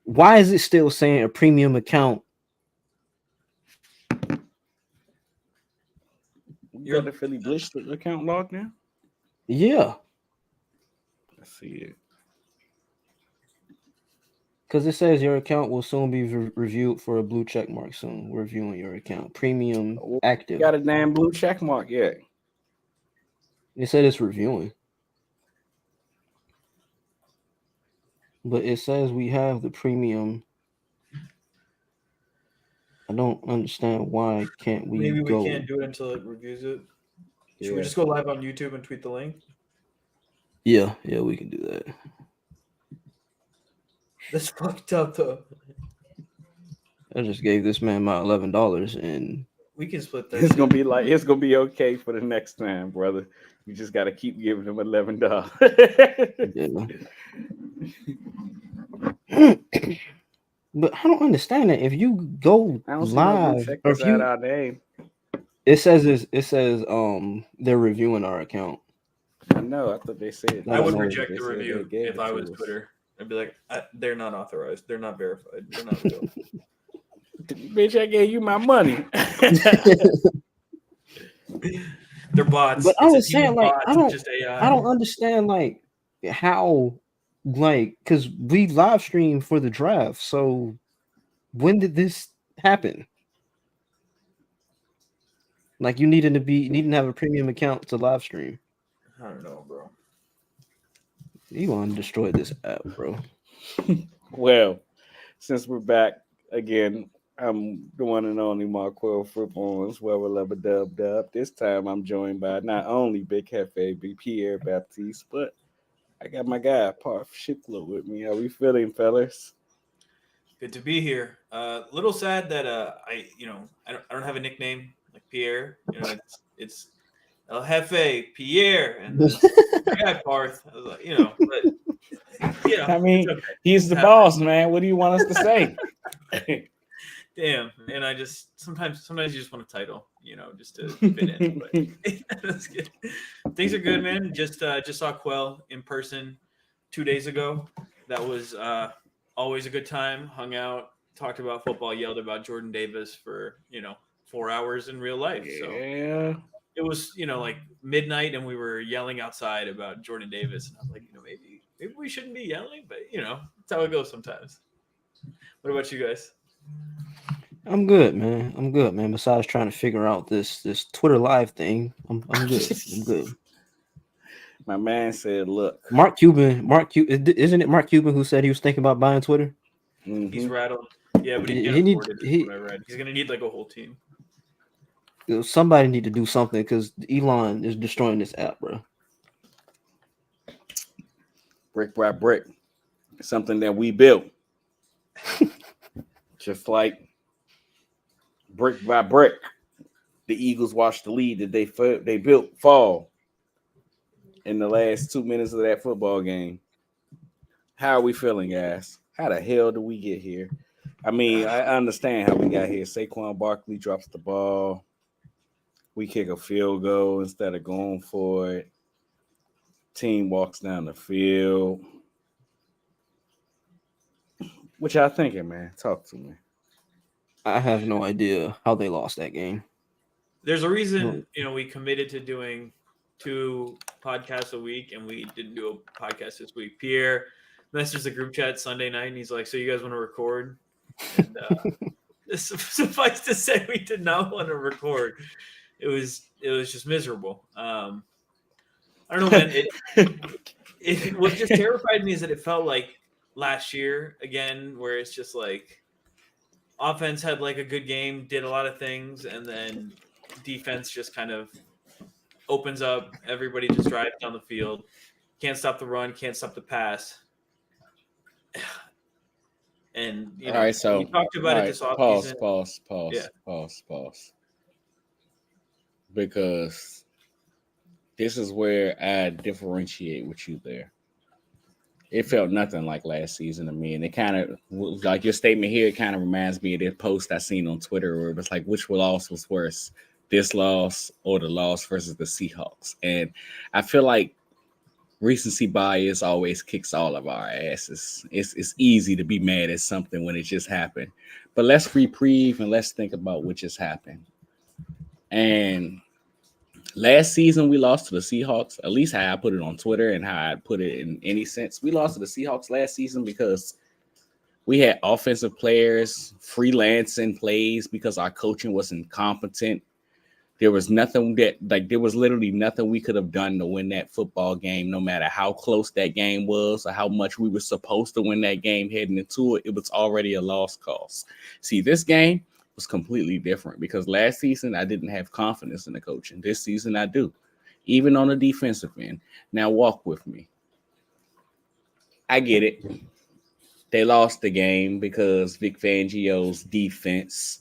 Why is it still saying a premium account? You got the Philly Blitz account logged now? Yeah. I see it. Because it says your account will soon be reviewed for a blue check mark soon. We're reviewing your account. Premium active. Got a damn blue check mark yet. It said it's reviewing. But it says we have the premium. I don't understand why can't we Maybe go. we can't do it until it reviews it. Should Yeah. we just go live on YouTube and tweet the link? Yeah, we can do that. That's fucked up though. I just gave this man my $11 and We can split that. It's shit. gonna be okay for the next time, brother. You just gotta keep giving them $11. But I don't understand that. If you go live, or if you, our name. it says they're reviewing our account. I know. I thought they said. I would reject the review if I was Twitter. I'd be like, they're not authorized. They're not verified. They're not real. Bitch, I gave you my money. They're bots. But I was saying, like, bots, I don't understand, like, how, like, because we live stream for the draft. So when did this happen? Like, you needed to have a premium account to live stream. I don't know, bro. You want to destroy this app, bro. Well, since we're back again, I'm the one and only Quell Football, dub. This time I'm joined by not only Big Cafe, Big Pierre Baptiste, but I got my guy Parth with me. How we feeling, fellas? Good to be here. Little sad that I don't have a nickname like Pierre. You know, it's El Jefe, Pierre, and my guy Parth. I was like, but I mean, okay. He's the boss, man. What do you want us to say? Damn, and I just sometimes you just want a title, just to fit in. But that's good. Things are good, man. Just saw Quell in person 2 days ago. That was always a good time. Hung out, talked about football, yelled about Jordan Davis for 4 hours in real life. Yeah. So it was like midnight, and we were yelling outside about Jordan Davis, and I'm like, maybe we shouldn't be yelling, but that's how it goes sometimes. What about you guys? I'm good, man. Besides trying to figure out this Twitter live thing, I'm good. I'm good. My man said, "Look, Mark Cuban, isn't it Mark Cuban who said he was thinking about buying Twitter? Mm-hmm. He's rattled. Yeah, but he can't afford it. What I read. He's gonna need like a whole team. Somebody need to do something because Elon is destroying this app, bro. Brick by brick, something that we built, just like brick by brick, the Eagles watched the lead that they built fall in the last 2 minutes of that football game. How are we feeling, guys? How the hell did we get here? I mean, I understand how we got here. Saquon Barkley drops the ball. We kick a field goal instead of going for it. Team walks down the field. What y'all thinking, man? Talk to me. I have no idea how they lost that game. There's a reason, we committed to doing 2 podcasts a week, and we didn't do a podcast this week. Pierre messaged the group chat Sunday night, and he's like, "So you guys want to record?" And suffice to say, we did not want to record. It was just miserable. I don't know, man. It what just terrified me is that it felt like last year again, where it's just like offense had like a good game, did a lot of things, and then defense just kind of opens up. Everybody just drives down the field. Can't stop the run, can't stop the pass. And all right, so we talked about it this offseason. Pause. Because this is where I differentiate with you there. It felt nothing like last season to me. And it kind of, like your statement here, it kind of reminds me of that post I seen on Twitter where it was like, which loss was worse, this loss or the loss versus the Seahawks? And I feel like recency bias always kicks all of our asses. It's easy to be mad at something when it just happened. But let's reprieve and let's think about what just happened. And last season we lost to the Seahawks, at least how I put it on Twitter and how I put it in any sense. We lost to the Seahawks last season because we had offensive players freelancing plays because our coaching was incompetent. There was nothing there was literally nothing we could have done to win that football game, no matter how close that game was or how much we were supposed to win that game heading into it. It was already a lost cause. See, this game was completely different because last season I didn't have confidence in the coaching. This season I do, even on the defensive end. Now walk with me. I get it. They lost the game because Vic Fangio's defense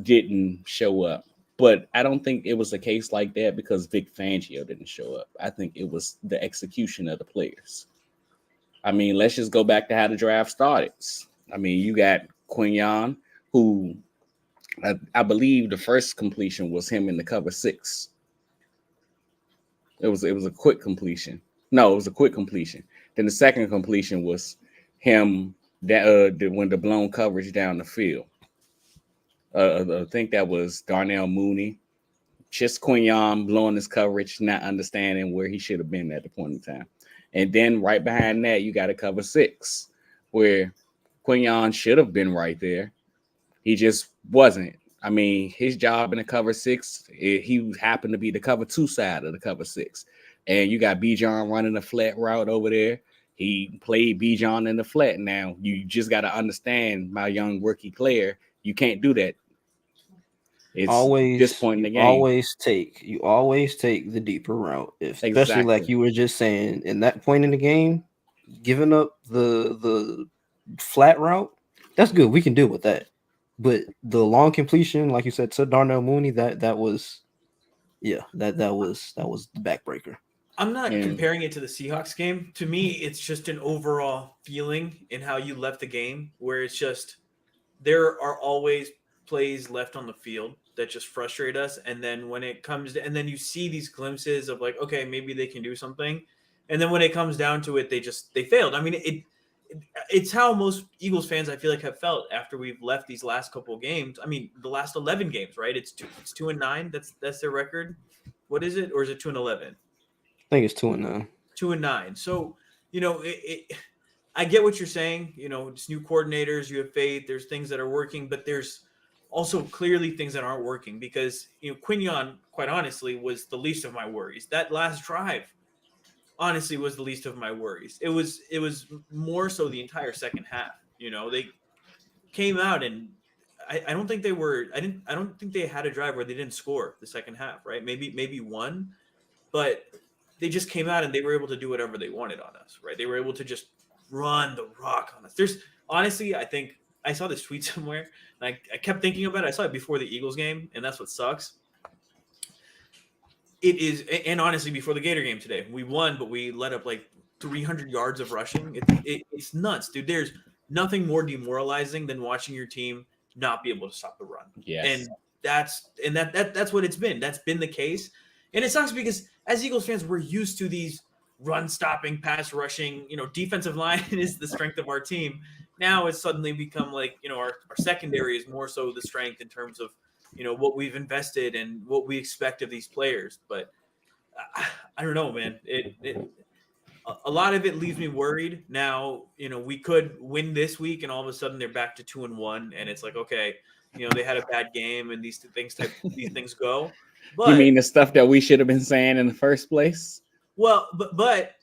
didn't show up. But I don't think it was a case like that because Vic Fangio didn't show up. I think it was the execution of the players. I mean, let's just go back to how the draft started. I mean, you got Quell, who I believe the first completion was him in the cover 6. It was a quick completion. No, it was a quick completion. Then the second completion was him that when the blown coverage down the field. I think that was Darnell Mooney. Just Quell blowing his coverage, not understanding where he should have been at the point in time. And then right behind that, you got a cover 6, where Quell should have been right there. He just wasn't. I mean, his job in the cover 6, he happened to be the cover 2 side of the cover 6. And you got Bijan running a flat route over there. He played Bijan in the flat. Now, you just got to understand, my young rookie player, you can't do that. It's always this point in the game. You always take the deeper route, especially Exactly. like you were just saying. In that point in the game, giving up the flat route, that's good. We can deal with that. But the long completion, like you said, to Darnell Mooney, that was the backbreaker. I'm not comparing it to the Seahawks game. To me, it's just an overall feeling in how you left the game, where it's just there are always plays left on the field that just frustrate us. And then when it comes to, and then you see these glimpses of like, okay, maybe they can do something. And then when it comes down to it, they failed. I mean, it's how most Eagles fans, I feel like, have felt after we've left these last couple of games. I mean, the last 11 games, right? It's 2-9. That's their record. What is it? Or is it 2-11? I think it's 2-9. 2-9. So, I get what you're saying. It's new coordinators. You have faith. There's things that are working, but there's also clearly things that aren't working because, Quell, quite honestly, was the least of my worries. That last drive, honestly, was the least of my worries. It was more so the entire second half. They came out and I don't think they had a drive where they didn't score the second half, right? Maybe one, but they just came out and they were able to do whatever they wanted on us, right? They were able to just run the rock on us. Honestly, I think I saw this tweet somewhere, and I kept thinking about it. I saw it before the Eagles game, and that's what sucks. It is, and honestly, before the Gator game today, we won, but we let up like 300 yards of rushing. It's nuts, dude. There's nothing more demoralizing than watching your team not be able to stop the run. Yes. And that's what it's been. That's been the case. And it sucks because as Eagles fans, we're used to these run stopping, pass rushing, defensive line is the strength of our team. Now it's suddenly become like, our secondary is more so the strength in terms of, what we've invested and what we expect of these players. But I don't know, man. A lot of it leaves me worried. Now, we could win this week and all of a sudden they're back to 2-1. And it's like, okay, they had a bad game and these things go. But you mean the stuff that we should have been saying in the first place? Well, but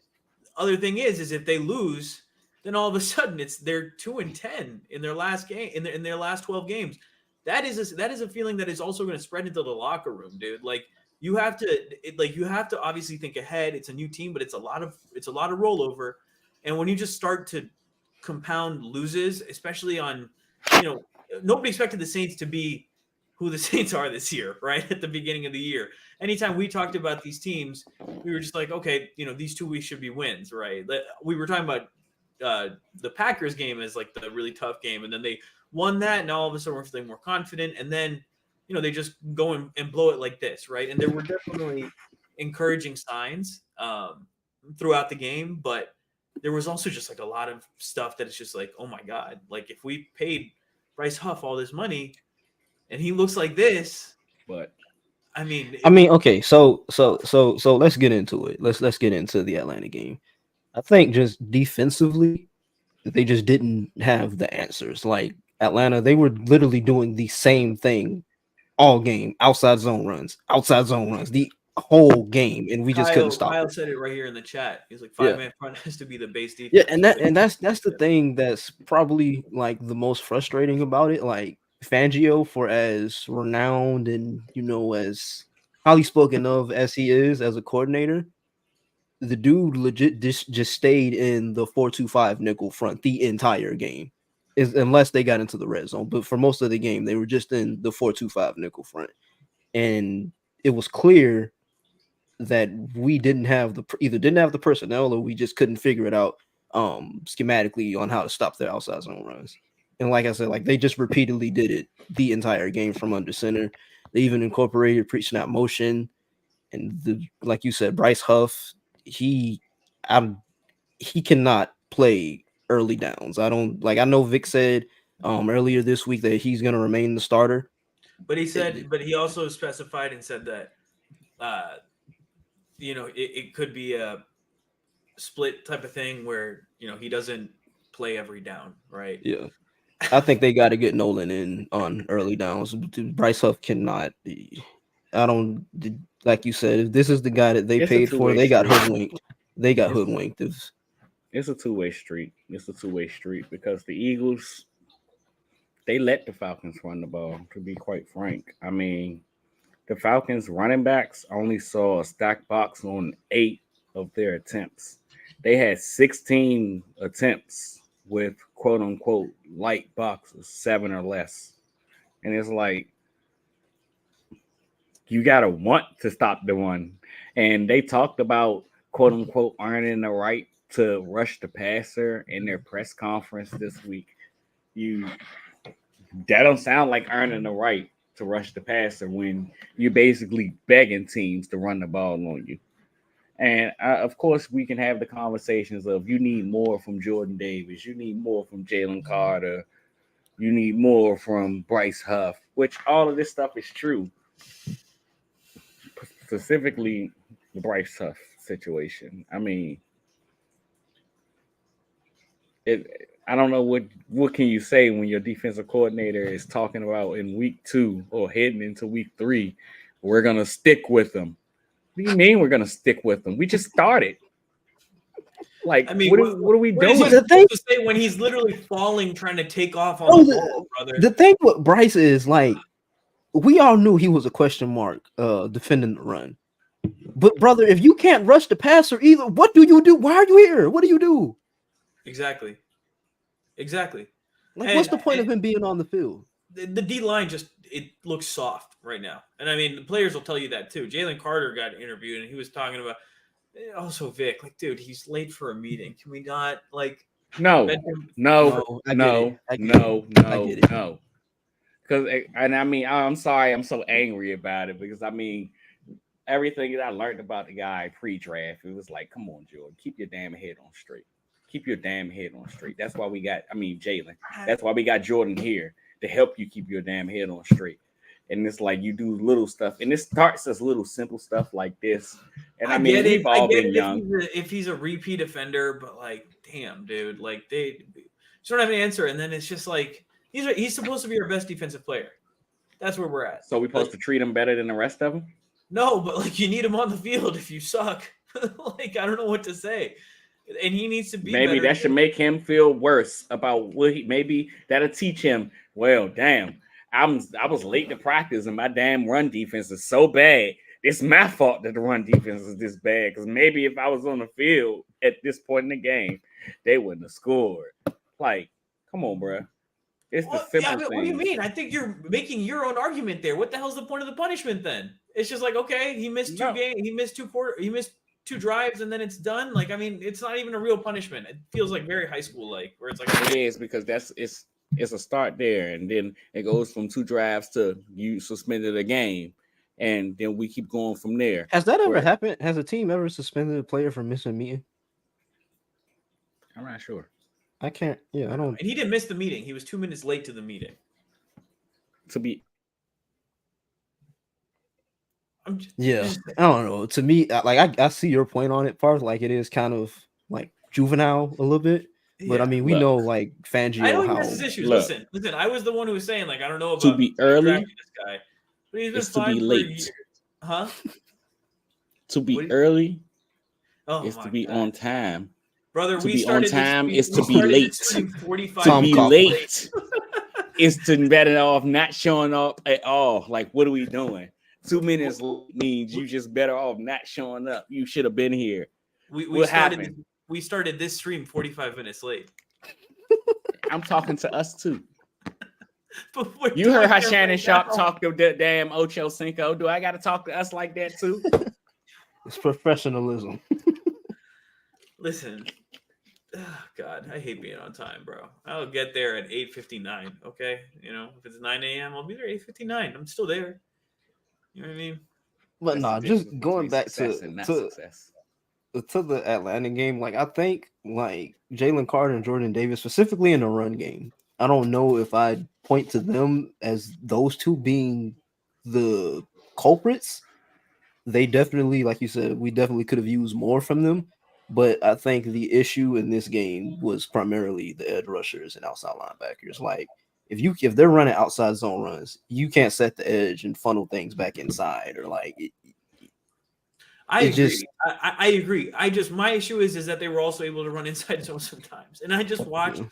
other thing is if they lose, then all of a sudden they're 2-10 in their last game in their last 12 games. That is a feeling that is also going to spread into the locker room, dude. Like you have to obviously think ahead. It's a new team, but it's a lot of rollover. And when you just start to compound loses, especially on, nobody expected the Saints to be who the Saints are this year, right? At the beginning of the year. Anytime we talked about these teams, we were just like, okay, these 2 weeks should be wins, right? We were talking about the Packers game as like the really tough game. And then they won that. And all of a sudden we're feeling more confident. And then, they just go and blow it like this, right? And there were definitely encouraging signs. throughout the game, but there was also just like a lot of stuff that it's just like, oh my God, like if we paid Bryce Huff all this money and he looks like this, But I mean, okay, so let's get into it. Let's get into the Atlanta game. I think just defensively, they just didn't have the answers. Like Atlanta, they were literally doing the same thing all game, outside zone runs, the whole game, and we just couldn't stop Kyle it. said it right here in the chat. He's like, Yeah. 5-man front has to be the base defense. Yeah, and that's the thing that's probably like the most frustrating about it. Like Fangio, for as renowned and as highly spoken of as he is as a coordinator, the dude legit just stayed in the 4-2-5 nickel front the entire game, is unless they got into the red zone. But for most of the game, they were just in the 4-2-5 nickel front, and it was clear that we didn't have the personnel, or we just couldn't figure it out schematically on how to stop their outside zone runs. And like I said, like they just repeatedly did it the entire game from under center. They even incorporated pre-snap motion, and like you said, Bryce Huff, he cannot play early downs. I know Vic said earlier this week that he's going to remain the starter, but he also specified and said that it could be a split type of thing where he doesn't play every down, right? Yeah, I think they got to get Nolan in on early downs. Bryce Huff cannot. Like you said, if this is the guy that they paid for, they got hoodwinked. It's a two-way street. It's a two-way street because the Eagles, they let the Falcons run the ball, to be quite frank. I mean, the Falcons running backs only saw a stack box on 8 of their attempts. They had 16 attempts with quote unquote light boxes, 7 or less. And it's like, you got to want to stop the run. And they talked about quote unquote earning the right to rush the passer in their press conference this week. That don't sound like earning the right to rush the passer when you're basically begging teams to run the ball on you. And of course, we can have the conversations of you need more from Jordan Davis, you need more from Jalen Carter, you need more from Bryce Huff, which all of this stuff is true. Specifically, the Bryce Huff situation. I mean, I don't know what can you say when your defensive coordinator is talking about in week 2 or heading into week 3, we're going to stick with them. What do you mean we're going to stick with them? We just started. Like, I mean, what are we doing? What is he supposed to say when he's literally falling, trying to take off on the ball, brother? The thing with Bryce is, like, we all knew he was a question mark defending the run. But, brother, if you can't rush the passer either, what do you do? Why are you here? What do you do? Exactly. Like, what's the point of him being on the field? The D line it looks soft right now. And I mean, the players will tell you that too. Jalen Carter got interviewed and he was talking about also Vic, like, dude, he's late for a meeting. Can we not no. Because and I mean, I'm sorry, I'm so angry about it because I mean, everything that I learned about the guy pre-draft, it was like, come on, Jordan, keep your damn head on straight. Keep your damn head on straight. That's why we got, Jalen. That's why we got Jordan here to help you keep your damn head on straight. And it's like you do little stuff, and it starts as little simple stuff like this. And I mean, we've all been young. If he's a repeat offender, but like, damn, dude, like they just don't have an answer. And then it's just like he's supposed to be our best defensive player. That's where we're at. So we're supposed to treat him better than the rest of them? No, but like you need him on the field if you suck. Like I don't know what to say. And he needs to be maybe that should make him feel worse about what maybe that'll teach him. Well, damn, I was late to practice and my damn run defense is so bad. It's my fault that the run defense is this bad. Because maybe if I was on the field at this point in the game, they wouldn't have scored. Like, come on, bro. It's the simple thing. What do you mean? I think you're making your own argument there. What the hell's the point of the punishment then? It's just like, okay, he missed 2 games, he missed 2 drives, and then it's done. Like, I mean, it's not even a real punishment. It feels like very high school like, where it's like it is because it's a start there, and then it goes from 2 drives to you suspended a game, and then we keep going from there. Has that ever Right. happened? Has a team ever suspended a player for missing a meeting? I'm not sure. I can't. Yeah, I don't. And he didn't miss the meeting. He was 2 minutes late to the meeting. To be Yeah, I don't know. To me, I see your point on it, Parth. Like it is kind of like juvenile a little bit, but I Yeah. mean, we Look. know like I Fangio know he how. has his issues. Look. Listen. I was the one who was saying like I don't know To about be early drafting this guy, but he's been is to fine be for late. years. Huh? To What be do you- early Oh is my to be God. on time. Brother, To we be on started time this. is to we be started late. this stream 45 To Tom be Coughlin. late is to better off not showing up at all. Like, what are we doing? 2 minutes means you just better off not showing up. You should have been here. We What started. happened? We started this stream 45 minutes late. I'm talking to us too. But we're You heard doing how it Shannon right Sharp now. talked to that damn Ocho Cinco. Do I got to talk to us like that too? It's professionalism. Listen. Oh, God, I hate being on time, bro. I'll get there at 8:59. Okay, if it's 9 a.m., I'll be there at 8:59. I'm still there. You know what I mean? But That's nah, the just difference going between back success and not success. to the Atlanta game, like I think like Jalen Carter and Jordan Davis, specifically in the run game, I don't know if I'd point to them as those two being the culprits. They definitely, like you said, we definitely could have used more from them. But I think the issue in this game was primarily the edge rushers and outside linebackers. Like if they're running outside zone runs, you can't set the edge and funnel things back inside or like I it agree. just I agree. My issue is that they were also able to run inside zone sometimes, and I just watched.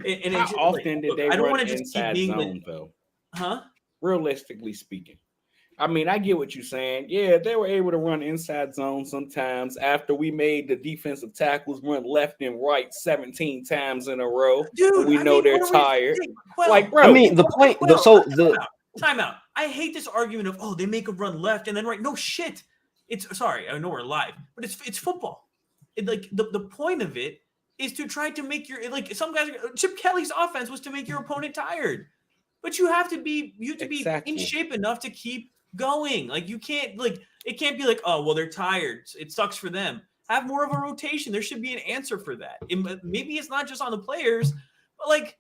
And How it's just often did they I don't run want to just keep inside being zone though? huh? Realistically speaking. I mean, I get what you're saying. Yeah, they were able to run inside zone sometimes after we made the defensive tackles run left and right 17 times in a row. Dude, We know they're tired. Like, bro. I mean the point time out. I hate this argument of they make a run left and then right. No shit. It's sorry, I know we're live, but it's football. The point of it is to try to make your some guys. Chip Kelly's offense was to make your opponent tired, but you have to be Exactly. in shape enough to keep going. Like you can't it can't be like, oh well, they're tired. It sucks for them. Have more of a rotation. There should be an answer for that. Maybe it's not just on the players, but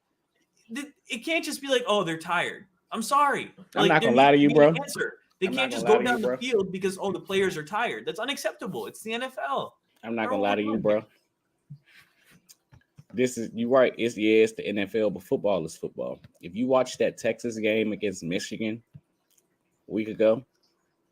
it can't just be like, oh, they're tired. I'm sorry. I'm not there gonna lie to needs you, be bro. an answer. They I'm can't not just gonna go lie to down you, the bro. field because the players are tired. That's unacceptable. It's the NFL. I'm not gonna lie to you, bro. You right. It's the NFL, but football is football. If you watch that Texas game against Michigan a week ago,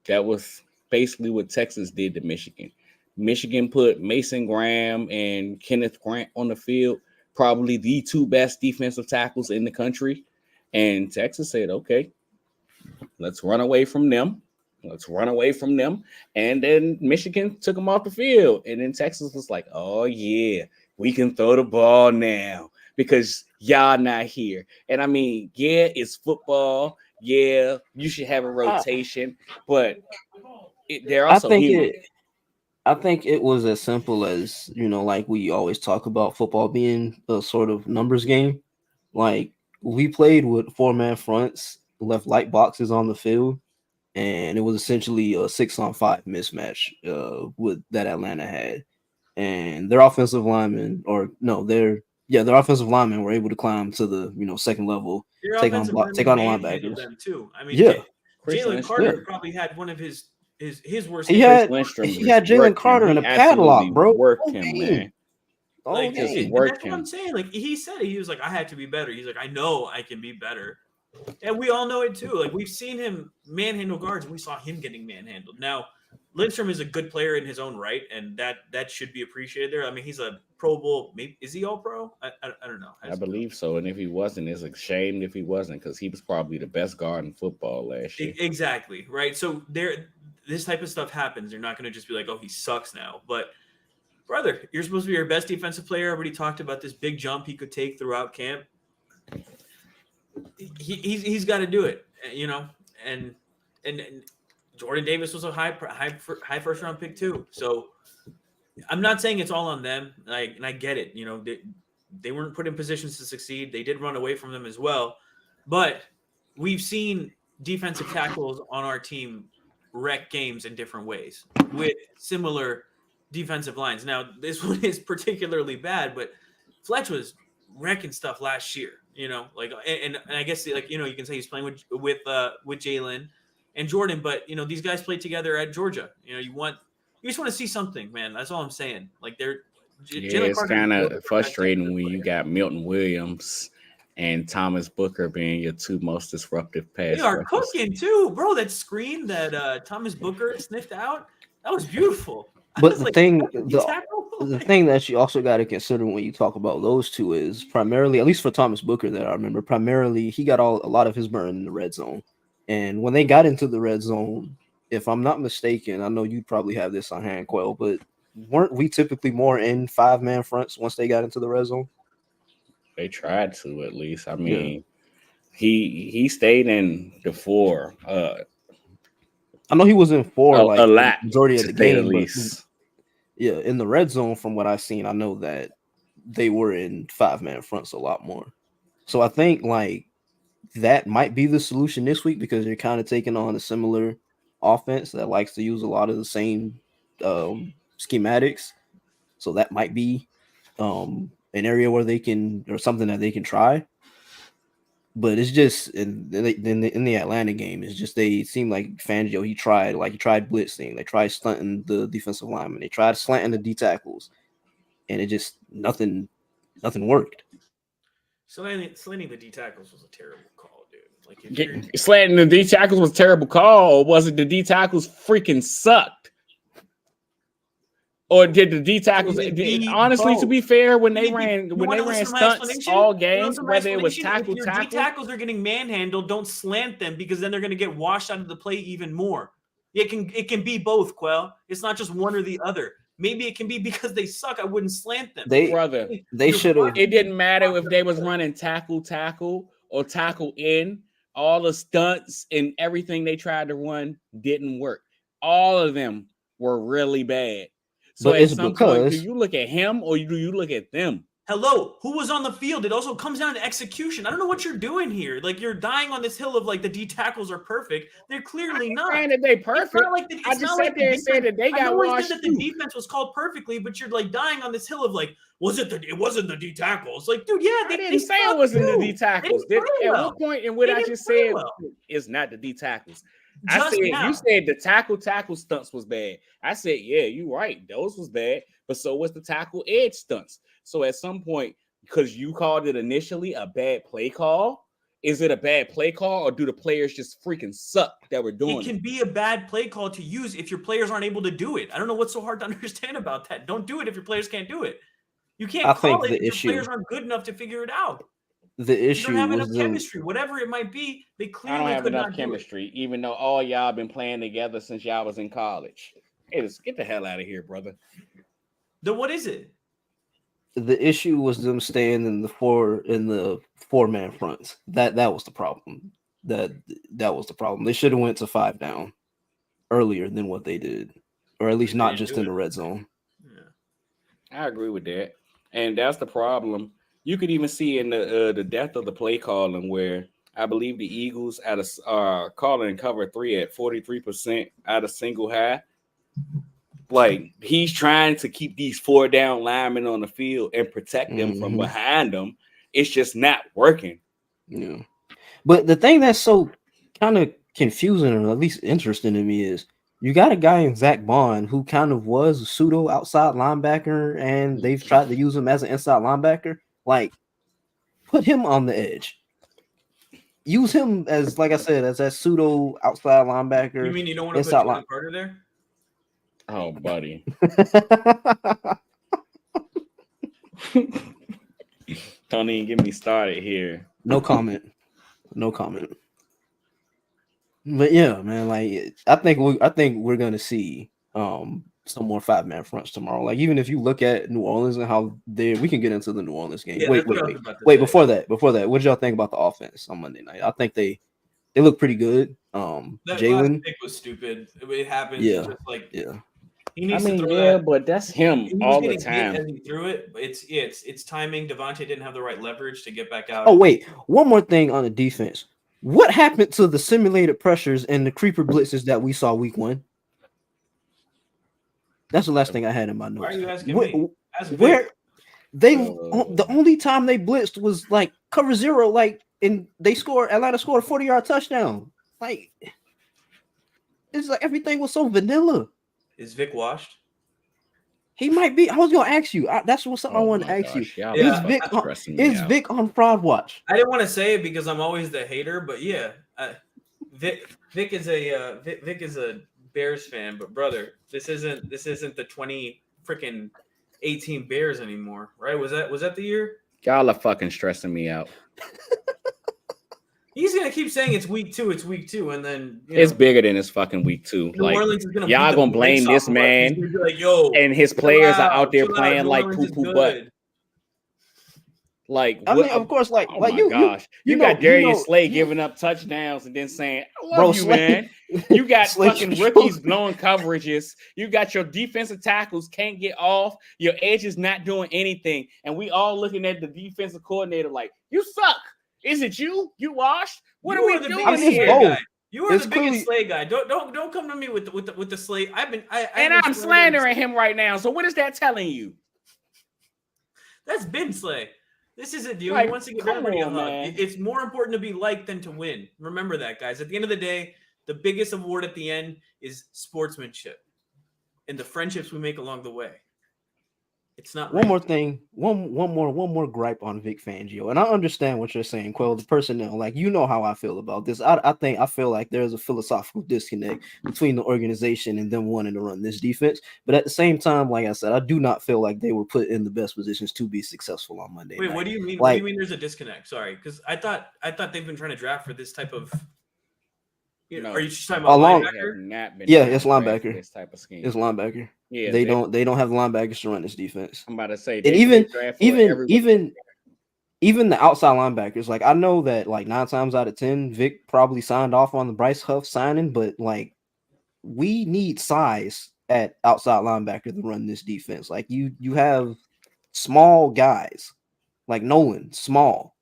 that was basically what Texas did to Michigan. Michigan put Mason Graham and Kenneth Grant on the field, probably the two best defensive tackles in the country. And Texas said, okay, let's run away from them. And then Michigan took them off the field. And then Texas was like, oh, yeah, we can throw the ball now because y'all not here. And I mean, yeah, it's football. Yeah, you should have a rotation. But they're also human. I think it was as simple as, like we always talk about football being a sort of numbers game. Like we played with 4-man fronts, left light boxes on the field, and it was essentially a 6-on-5 mismatch with that Atlanta had. And their offensive linemen, their offensive linemen were able to climb to the second level, take on the linebackers. Them too. I mean, Yeah, Jalen Carter probably had one of his worst. He had Jalen Carter in a padlock, bro. Worked him, man. That's what I'm saying. Like he said, he was like, I had to be better. He's like, I know I can be better, and we all know it too. Like we've seen him manhandle guards, and we saw him getting manhandled. Now, Lindstrom is a good player in his own right, and that should be appreciated there. I mean, he's a Pro Bowl. Maybe is he all pro? I don't know. I believe so, and if he wasn't, it's a shame if he wasn't because he was probably the best guard in football last year. Exactly right. So this type of stuff happens. You're not going to just be like, oh, he sucks now. But brother, you're supposed to be your best defensive player. Everybody talked about this big jump he could take throughout camp. He's got to do it, and Jordan Davis was a high first round pick too. So I'm not saying it's all on them. And I get it. They weren't put in positions to succeed. They did run away from them as well. But we've seen defensive tackles on our team wreck games in different ways with similar defensive lines. Now, this one is particularly bad, but Fletch was wrecking stuff last year, and I guess you can say he's playing with Jalen and Jordan, but these guys played together at Georgia. You just want to see something, man. That's all I'm saying. Like it's kind of frustrating when you got Milton Williams and Thomas Booker being your two most disruptive pass. They are cooking too, bro. That screen that Thomas Booker sniffed out, that was beautiful. But the thing that you also got to consider when you talk about those two is primarily, at least for Thomas Booker, that I remember, primarily he got a lot of his burn in the red zone. And when they got into the red zone, if I'm not mistaken, I know you'd probably have this on hand, Quell, but weren't we typically more in 5-man fronts once they got into the red zone? They tried to, at least. I mean, he stayed in the 4. I know he was in 4 a lot majority of the game, at least. Yeah, in the red zone, from what I've seen, I know that they were in 5-man fronts a lot more. So I think that might be the solution this week because you're kind of taking on a similar offense that likes to use a lot of the same schematics. So that might be an area where they can, or something that they can try. But it's just in the Atlanta game, it's just they seem like Fangio. He tried blitzing, they tried stunting the defensive linemen, they tried slanting the D tackles, and it just nothing worked. Slanting the D tackles was a terrible call, dude. Slanting the D tackles was a terrible call, or was it the D tackles freaking sucked? Or did the D tackles? Honestly, to be fair, when they ran stunts all game, whether it was tackle, D tackles are getting manhandled, don't slant them because then they're going to get washed out of the play even more. It can be both, Quell. It's not just one or the other. Maybe it can be because they suck. I wouldn't slant them. They should have. It didn't matter if they was running tackle or tackle in. All the stunts and everything they tried to run didn't work. All of them were really bad. So at some point, do you look at him or do you look at them? Hello, who was on the field? It also comes down to execution. I don't know what you're doing here. You're dying on this hill of the D tackles are perfect. They're clearly not. That they perfect. I just sat there and said that they got washed. That the defense was called perfectly, but you're dying on this hill of it wasn't the D tackles. Dude, yeah, I didn't say it wasn't the D tackles. At what point in what I just said is not the D tackles? You said the tackle stunts was bad. I said, yeah, you're right. Those was bad, but so was the tackle edge stunts. So at some point, because you called it initially a bad play call, is it a bad play call or do the players just freaking suck that we're doing it? It can be a bad play call to use if your players aren't able to do it. I don't know what's so hard to understand about that. Don't do it if your players can't do it. You can't call it if your players aren't good enough to figure it out. The issue you don't have enough chemistry, whatever it might be. They clearly I don't have enough chemistry, even though all y'all been playing together since y'all was in college. Hey, just get the hell out of here, brother. Then what is it? The issue was them staying in the 4-man fronts. That was the problem. That was the problem. They should have went to 5 down earlier than what they did, or at least not just in the red zone. Yeah, I agree with that, and that's the problem. You could even see in the depth of the play calling where I believe the Eagles out of calling cover 3 at 43% out of single high. He's trying to keep these 4 down linemen on the field and protect them from behind them. It's just not working. Yeah. But the thing that's so kind of confusing or at least interesting to me is you got a guy in Zach Bond who kind of was a pseudo outside linebacker and they've tried to use him as an inside linebacker. Put him on the edge. Use him as, like I said, as that pseudo outside linebacker. You mean you don't want to put Jalen Carter there? Oh, buddy. Don't even get me started here. No comment. But yeah, man, I think we're gonna see some more 5-man fronts tomorrow. Even if you look at New Orleans and how we can get into the New Orleans game. Yeah, wait. Before that, what did y'all think about the offense on Monday night? I think they look pretty good. That Jalen last pick was stupid. It happens. Yeah, yeah. He needs to throw that. But that's him all the time. As he threw it, but it's timing. Devontae didn't have the right leverage to get back out. Oh wait, one more thing on the defense. What happened to the simulated pressures and the creeper blitzes that we saw week 1? That's the last thing I had in my notes. Why are you asking me? Where the only time they blitzed was like cover 0, like, and Atlanta scored a 40-yard touchdown. Like, it's like everything was so vanilla. Is Vic washed? He might be. I was gonna ask you. That's something I wanted to ask you. Is Vic on fraud watch? I didn't want to say it because I'm always the hater, but yeah, Vic is a Bears fan. But brother, this isn't the 2018 Bears anymore, right? Was that the year? Y'all are fucking stressing me out. He's gonna keep saying it's week 2, and then it's bigger than it's fucking week 2. New Orleans is gonna y'all gonna blame this man, like, yo, and his players are out there playing like poo-poo butt. Like, I mean, of course, like, oh my gosh, you got Darius Slay giving up touchdowns and then saying, "I love you, man." You got fucking rookies blowing coverages. You got your defensive tackles can't get off. Your edge is not doing anything, and we all looking at the defensive coordinator like, "You suck." Is it you? You washed? What are we doing here? You are the biggest Slay guy. Don't come to me with the Slay. I'm slandering him right now. So what is that telling you? That's been Slay. This is it, dude. He wants to get everybody a hug. It's more important to be liked than to win. Remember that, guys. At the end of the day, the biggest award at the end is sportsmanship and the friendships we make along the way. It's not one more thing, one more gripe on Vic Fangio, and I understand what you're saying, Quell. The personnel, like, you know how I feel about this. I feel like there's a philosophical disconnect between the organization and them wanting to run this defense, but at the same time, like I said, I do not feel like they were put in the best positions to be successful on Monday. Wait, night. What do you mean? Like, what do you mean? There's a disconnect? Sorry, because I thought they've been trying to draft for this type of. Are you just talking about linebacker? Yeah, it's linebacker. This type of scheme. It's linebacker. Yeah, they don't have linebackers to run this defense. I'm about to say, and even the outside linebackers. Like, I know that like 9 times out of 10, Vic probably signed off on the Bryce Huff signing, but like, we need size at outside linebacker to run this defense. Like, you have small guys like Nolan, small,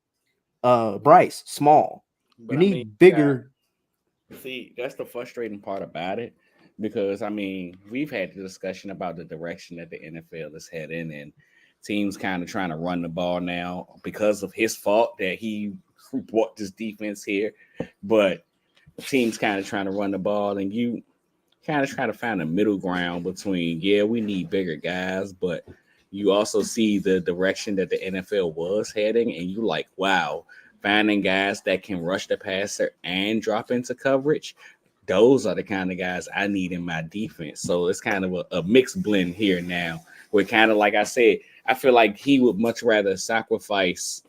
Bryce, small. But you need bigger. See, that's the frustrating part about it, because I mean, we've had the discussion about the direction that the NFL is heading, and teams kind of trying to run the ball now because of his fault that he brought this defense here. But teams kind of trying to run the ball, and you kind of try to find a middle ground between, we need bigger guys, but you also see the direction that the NFL was heading, and you like, wow, finding guys that can rush the passer and drop into coverage, those are the kind of guys I need in my defense. So it's kind of a mixed blend here now, where kind of, like I said, I feel like he would much rather sacrifice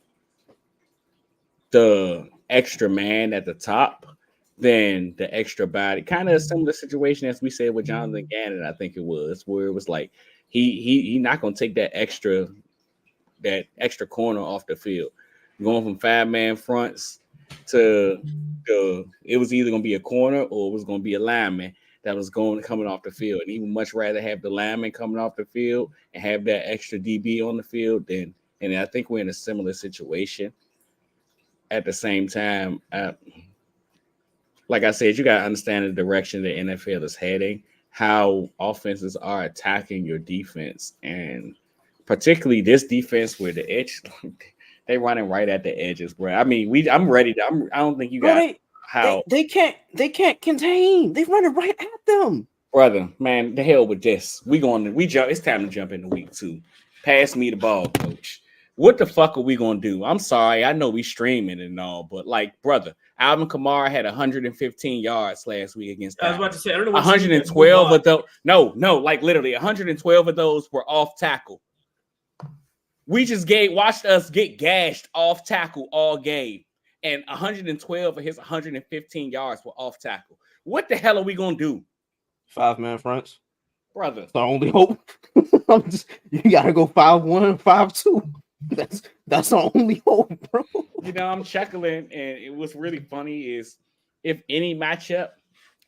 the extra man at the top than the extra body. Kind of a similar situation as we said with Jonathan Gannon, I think it was, where it was like he not going to take that extra corner off the field. Going from 5-man fronts to it was either going to be a corner or it was going to be a lineman that was coming off the field. And he would much rather have the lineman coming off the field and have that extra DB on the field than. And I think we're in a similar situation. At the same time, like I said, you got to understand the direction the NFL is heading, how offenses are attacking your defense, and particularly this defense where the edge. They running right at the edges, bro. I mean, I'm ready. I don't think you got how they can't contain. They running right at them, brother. Man, the hell with this. We jump. It's time to jump into week 2. Pass me the ball, coach. What the fuck are we gonna do? I'm sorry. I know we streaming and all, but like, brother, Alvin Kamara had 115 yards last week against. I was about to say, I don't know. 112 of those. No, like literally 112 of those were off tackle. We just watched us get gashed off tackle all game, and 112 of his 115 yards were off tackle. What the hell are we gonna do? 5-man fronts, brother. It's our only hope. You gotta go 5-1, 5-2. That's our only hope, bro. You know, I'm chuckling, and what's really funny is if any matchup,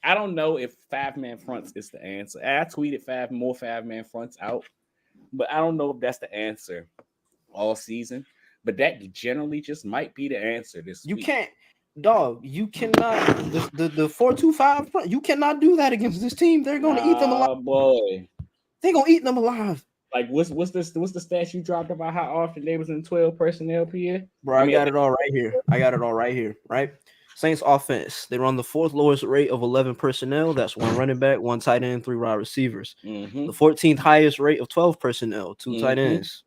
I don't know if 5-man fronts is the answer. I tweeted 5-man fronts out, but I don't know if that's the answer all season, but that generally just might be the answer this week. dog, you cannot the 4-2-5 front. You cannot do that against this team. They're going to eat them alive. Boy. They're going to eat them alive. Like what's the stat you dropped about how often they was in 12 personnel, Pierre? Bro, I got it all right here. Right. Saints offense. They run the fourth lowest rate of 11 personnel. That's one running back, one tight end, 3 wide receivers. Mm-hmm. The 14th highest rate of 12 personnel, 2 tight ends.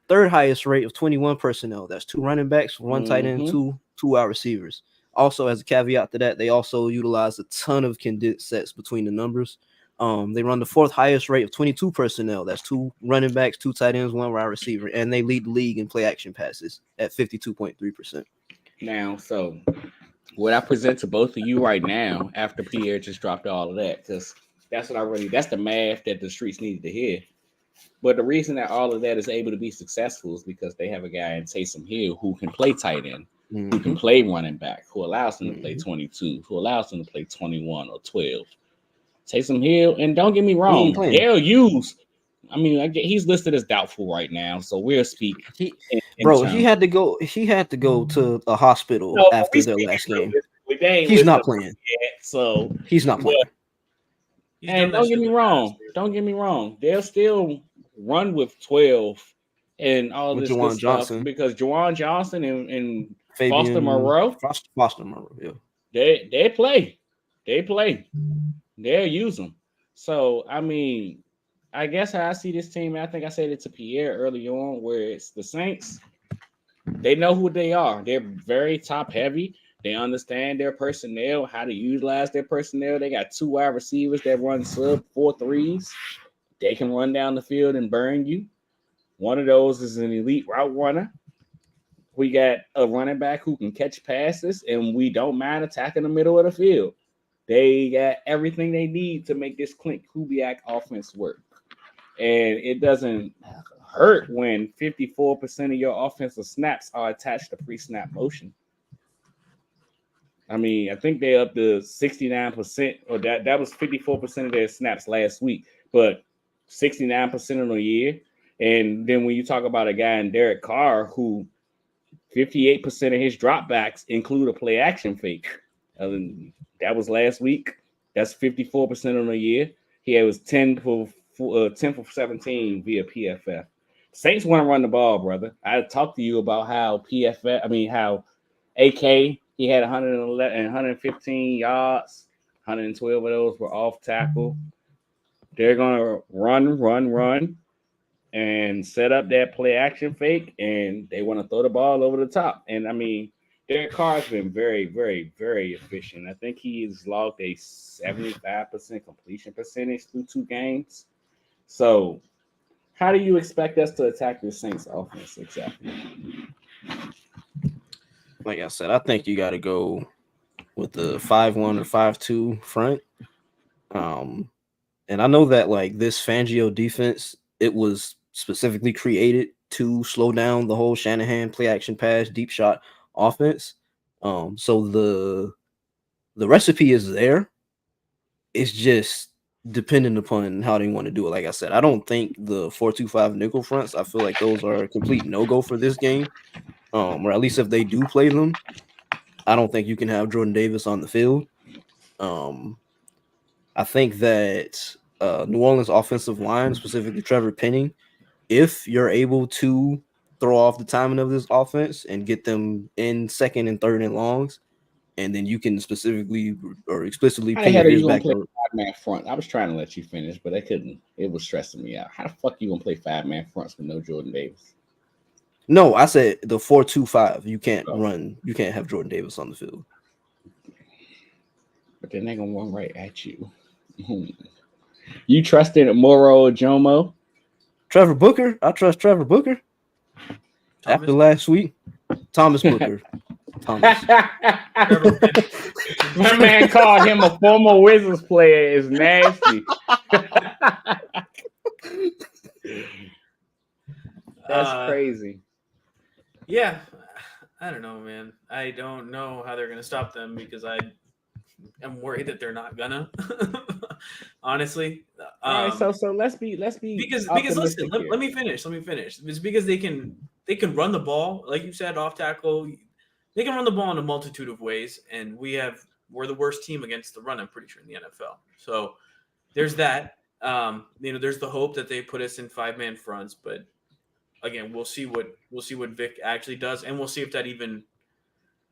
Third highest rate of 21 personnel. That's 2 running backs, 1 tight end, 2 wide receivers. Also, as a caveat to that, they also utilize a ton of condensed sets between the numbers. They run the 4th highest rate of 22 personnel. That's 2 running backs, 2 tight ends, 1 wide receiver, and they lead the league in play action passes at 52.3%. Now, so what I present to both of you right now, after Pierre just dropped all of that, because that's the math that the streets needed to hear. But the reason that all of that is able to be successful is because they have a guy in Taysom Hill who can play tight end, who can play running back, who allows him to play 22, who allows him to play 21 or 12. Taysom Hill, and don't get me wrong, they'll use. I mean, he's listed as doubtful right now, so we'll speak. He had to go. He had to go to a hospital after their last game. He's not playing. So he's not playing. And don't get me wrong. They'll still run with 12 and all of this good stuff because Juwan Johnson and Foster Moreau, yeah, they play. They'll use them. So I mean, I guess how I see this team, I think I said it to Pierre early on, where it's the Saints. They know who they are. They're very top heavy. They understand their personnel, how to utilize their personnel. They got 2 wide receivers that run sub 4.3s. They can run down the field and burn you. One of those is an elite route runner. We got a running back who can catch passes, and we don't mind attacking the middle of the field. They got everything they need to make this Clint Kubiak offense work. And it doesn't hurt when 54% of your offensive snaps are attached to pre-snap motion. I mean, I think they're up to 69%, or that was 54% of their snaps last week, but 69% of the year. And then when you talk about a guy in Derek Carr, who 58% of his dropbacks include a play action fake. That was last week. That's 54% on the year. He was 10 for 17 via PFF. Saints want to run the ball, brother. I talked to you about how how AK, he had 111 and 115 yards. 112 of those were off tackle. They're going to run, and set up that play action fake, and they want to throw the ball over the top. And I mean, Derek Carr has been very, very, very efficient. I think he's logged a 75% completion percentage through 2 games. So, how do you expect us to attack the Saints offense exactly? Like I said, I think you got to go with the 5-1 or 5-2 front. And I know that like this Fangio defense, it was specifically created to slow down the whole Shanahan play action pass deep shot offense. So the recipe is there. It's just dependent upon how they want to do it. Like I said, I don't think the 4-2-5 nickel fronts, I feel like those are a complete no-go for this game. Or at least if they do play them, I don't think you can have Jordan Davis on the field. I think that New Orleans offensive line, specifically Trevor Penning, if you're able to throw off the timing of this offense and get them in 2nd and 3rd and longs, and then you can specifically or explicitly pin your ears back. Play 5-man front. I was trying to let you finish, but I couldn't. It was stressing me out. How the fuck you gonna play 5-man fronts with no Jordan Davis? No, I said the 4-2-5. You can't run. You can't have Jordan Davis on the field. But then they're gonna run right at you. You trusted Moro Jomo? Trevor Booker? I trust Trevor Booker. After last week, Thomas Booker. Thomas. My man called him a former Wizards player. Is nasty. That's crazy. Yeah, I don't know, man. I don't know how they're gonna stop them because I'm worried that they're not gonna. Honestly, all right. So let's be because listen. Let me finish. It's because they can run the ball, like you said, off tackle. They can run the ball in a multitude of ways, and we're the worst team against the run, I'm pretty sure, in the NFL. So there's that. There's the hope that they put us in 5-man fronts, but again, we'll see what Vic actually does, and we'll see if that even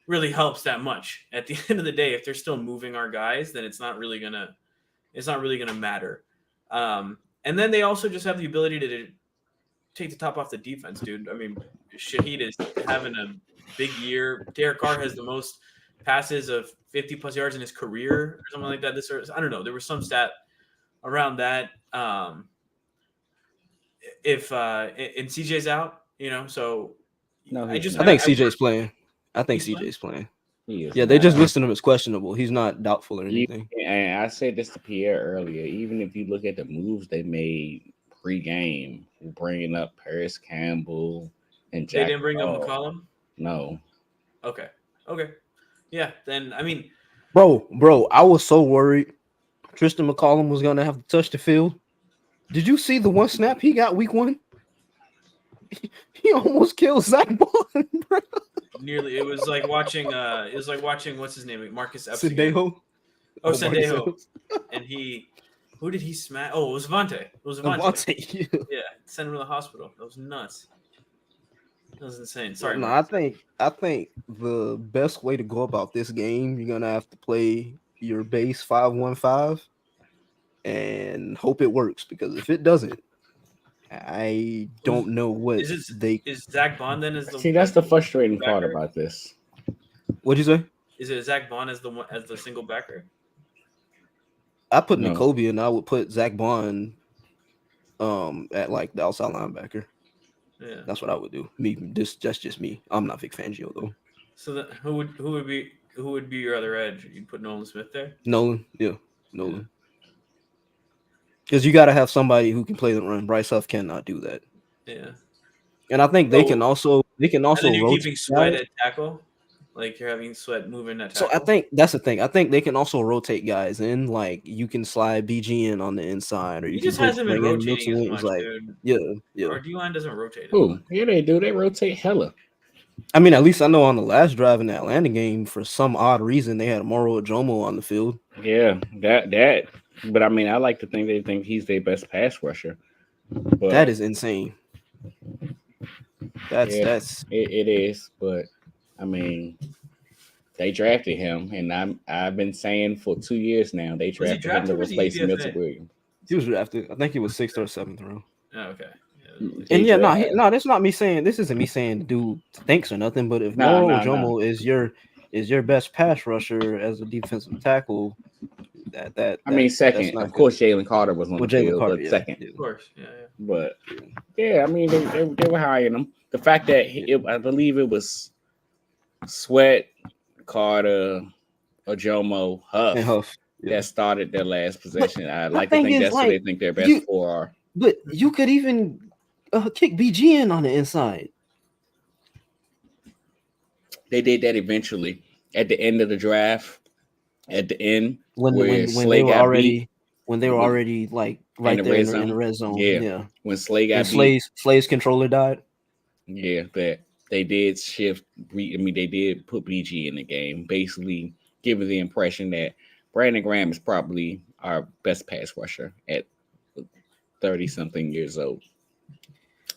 really helps that much. At the end of the day, if they're still moving our guys, then it's not really gonna matter. And then they also just have the ability to take the top off the defense, dude. I mean, Shaheed is having a big year. Derek Carr has the most passes of 50 plus yards in his career, or something like that. I don't know. There was some stat around that. If and CJ's out, so No, I think CJ's playing. I think CJ's playing. Yeah, they just listed him as questionable. He's not doubtful or anything. And I said this to Pierre earlier. Even if you look at the moves they made pre-game, bringing up Paris Campbell and Jack. They didn't bring up McCollum? No. Okay. Yeah, then, I mean. Bro, I was so worried Tristan McCollum was going to have to touch the field. Did you see the one snap he got week 1? He almost killed Zach Bond, bro. Nearly. It was like watching what's his name? Marcus Epps. Sendejo. Sendejo. And who did he smash? Oh, it was Avante. Yeah, sent him to the hospital. That was nuts. That was insane. Sorry. No, I think the best way to go about this game, you're gonna have to play your base 5-1-5 and hope it works, because if it doesn't, I don't know what is Zach Bond then as the see. That's the frustrating part about this. What'd you say? Is it Zach Bond as the single backer? I put N'Kobe and I would put Zach Bond at like the outside linebacker. Yeah, that's what I would do. That's just me. I'm not Vic Fangio though. So who would be your other edge? You'd put Nolan Smith there? Nolan. Because you got to have somebody who can play the run. Bryce Huff cannot do that. Yeah. And I think they can also and then you're rotate keeping Sweat at tackle. Like you're having Sweat moving that tackle. So I think that's the thing. I think they can also rotate guys in. Like you can slide BG in on the inside, or you just hasn't been rotating as much, dude. Yeah. Our D-line doesn't rotate. Oh, yeah, they do. They rotate hella. I mean, at least I know on the last drive in the Atlanta game, for some odd reason, they had Moro Ajomo on the field. Yeah, that. But I mean, I like to think they think he's their best pass rusher. But that is insane. It is. But I mean, they drafted him, and I've been saying for 2 years now they drafted him to replace Milton Williams. He was drafted. I think he was 6th or 7th round. Oh, okay. And that's not me saying. This isn't me saying the dude thinks or nothing. But if Moro Ajomo is your best pass rusher as a defensive tackle, I mean, second. Of course, Jalen Carter was on the field, but second. Of course, yeah. But yeah, I mean, they were hiring him. The fact that I believe it was Sweat, Carter, Ajomo, Huff that started their last possession. I like to think that's what they think their best four are. But you could even kick BG in on the inside. They did that eventually at the end of the draft. At the end, when they were already like right there in the red zone. Yeah. When Slay got Slay's controller died. Yeah, that they did shift. I mean, they did put BG in the game, basically giving the impression that Brandon Graham is probably our best pass rusher at 30-something years old.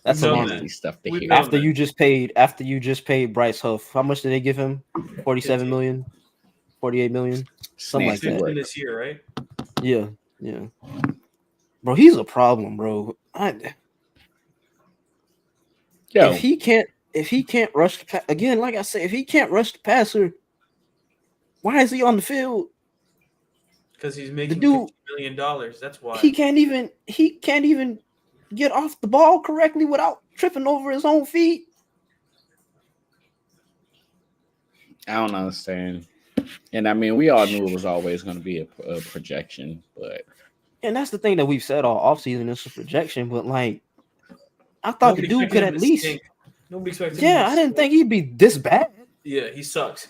That's a lot of stuff to hear. After you just paid Bryce Huff, how much did they give him? 47 million, 48 million, something like that. This year, right? Yeah. Bro, he's a problem, bro. If he can't rush again, like I said, if he can't rush the passer, why is he on the field? Because he's making $50 million. That's why he can't even get off the ball correctly without tripping over his own feet. I don't understand. And I mean, we all knew it was always going to be a projection, but that's the thing that we've said all offseason. It's a projection, but like I thought the dude could at least. Nobody expected. Yeah, I didn't think he'd be this bad. Yeah, he sucks.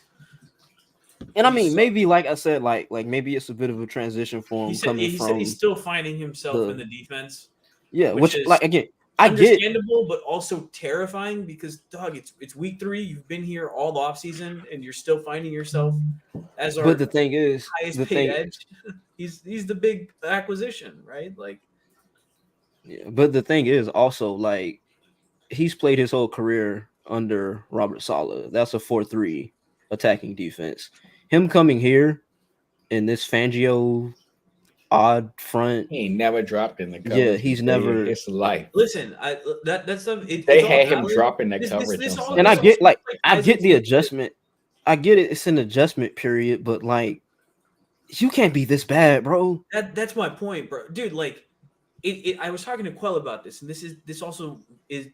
And I mean, maybe like I said, like maybe it's a bit of a transition for him. He said he's still finding himself in the defense. Yeah, which is, like again, I get understandable, but also terrifying because, dog, it's week 3. You've been here all the offseason, and you're still finding yourself as our but the thing is, highest the paid thing edge. He's the big acquisition, right? Like, yeah, but the thing is also like he's played his whole career under Robert Saleh. That's a 4-3 attacking defense. Him coming here in this Fangio odd front, He ain't never dropped in the yeah, coverage. he's in never. his life. listen, that's stuff. They It's all had him valid. dropping that This coverage on all, And I this all get like I ties get into the adjustment. I get it. It's an adjustment period, but like you can't be this bad, bro. That's my point, bro. Dude, like I was talking to Quell about this, and this also